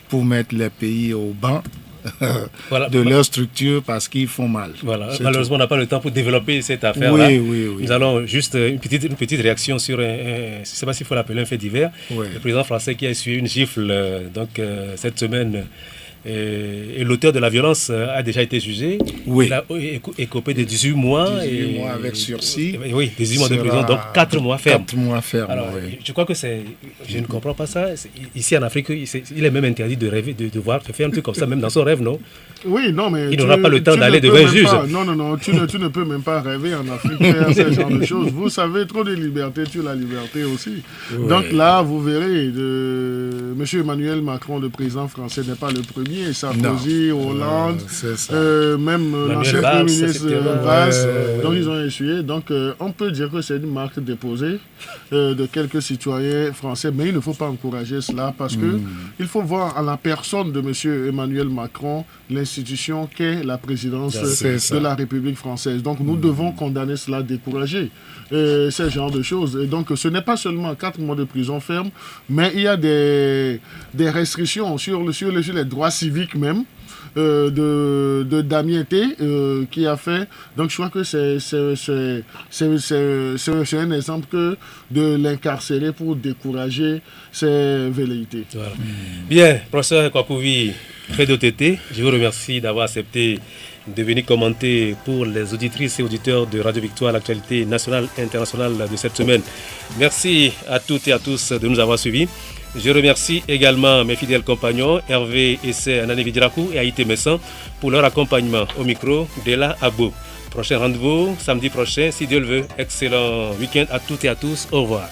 pour mettre les pays au banc de leur structure parce qu'ils font mal. Voilà. Malheureusement, on n'a pas le temps pour développer cette affaire-là. Oui. Nous allons juste une petite réaction sur je ne sais pas s'il faut l'appeler un fait divers. Oui. Le président français qui a essuyé une gifle cette semaine. Et l'auteur de la violence a déjà été jugé. Oui. Il a écopé de 18 mois. 18 mois avec sursis. Oui, 18 mois de prison, donc 4 mois ferme. 4 mois ferme, alors, oui. Je crois que je ne comprends pas ça. Ici en Afrique, il est même interdit de rêver, de faire un truc comme ça, même dans son rêve, non? Oui, non, mais il n'aura pas le temps d'aller devant un juge. Non, tu ne peux même pas rêver en Afrique faire ce genre de choses. Vous savez, trop de liberté, tu la liberté aussi. Oui. Donc là, vous verrez, M. Emmanuel Macron, le président français, n'est pas le premier derniers, Sarkozy, Hollande, même l'ancien Valls, Premier ministre Valls, donc ils ont essuyé. Donc on peut dire que c'est une marque déposée de quelques citoyens français, mais il ne faut pas encourager cela parce que il faut voir à la personne de M. Emmanuel Macron l'institution qu'est la présidence de la République française. Donc nous devons condamner cela, décourager ce genre de choses. Et donc ce n'est pas seulement 4 mois de prison ferme, mais il y a des restrictions sur les droits civiques même. De Damien T qui a fait. Donc je crois que c'est un exemple de l'incarcérer pour décourager ses velléités. Voilà. Bien, professeur Kwakouvi Credo-Tété, je vous remercie d'avoir accepté de venir commenter pour les auditrices et auditeurs de Radio Victoire l'actualité nationale et internationale de cette semaine. Merci à toutes et à tous de nous avoir suivis. Je remercie également mes fidèles compagnons Hervé Essé, Anane Vidrakou et Haïté Messan pour leur accompagnement au micro de la Abo. Prochain rendez-vous samedi prochain, si Dieu le veut. Excellent week-end à toutes et à tous. Au revoir.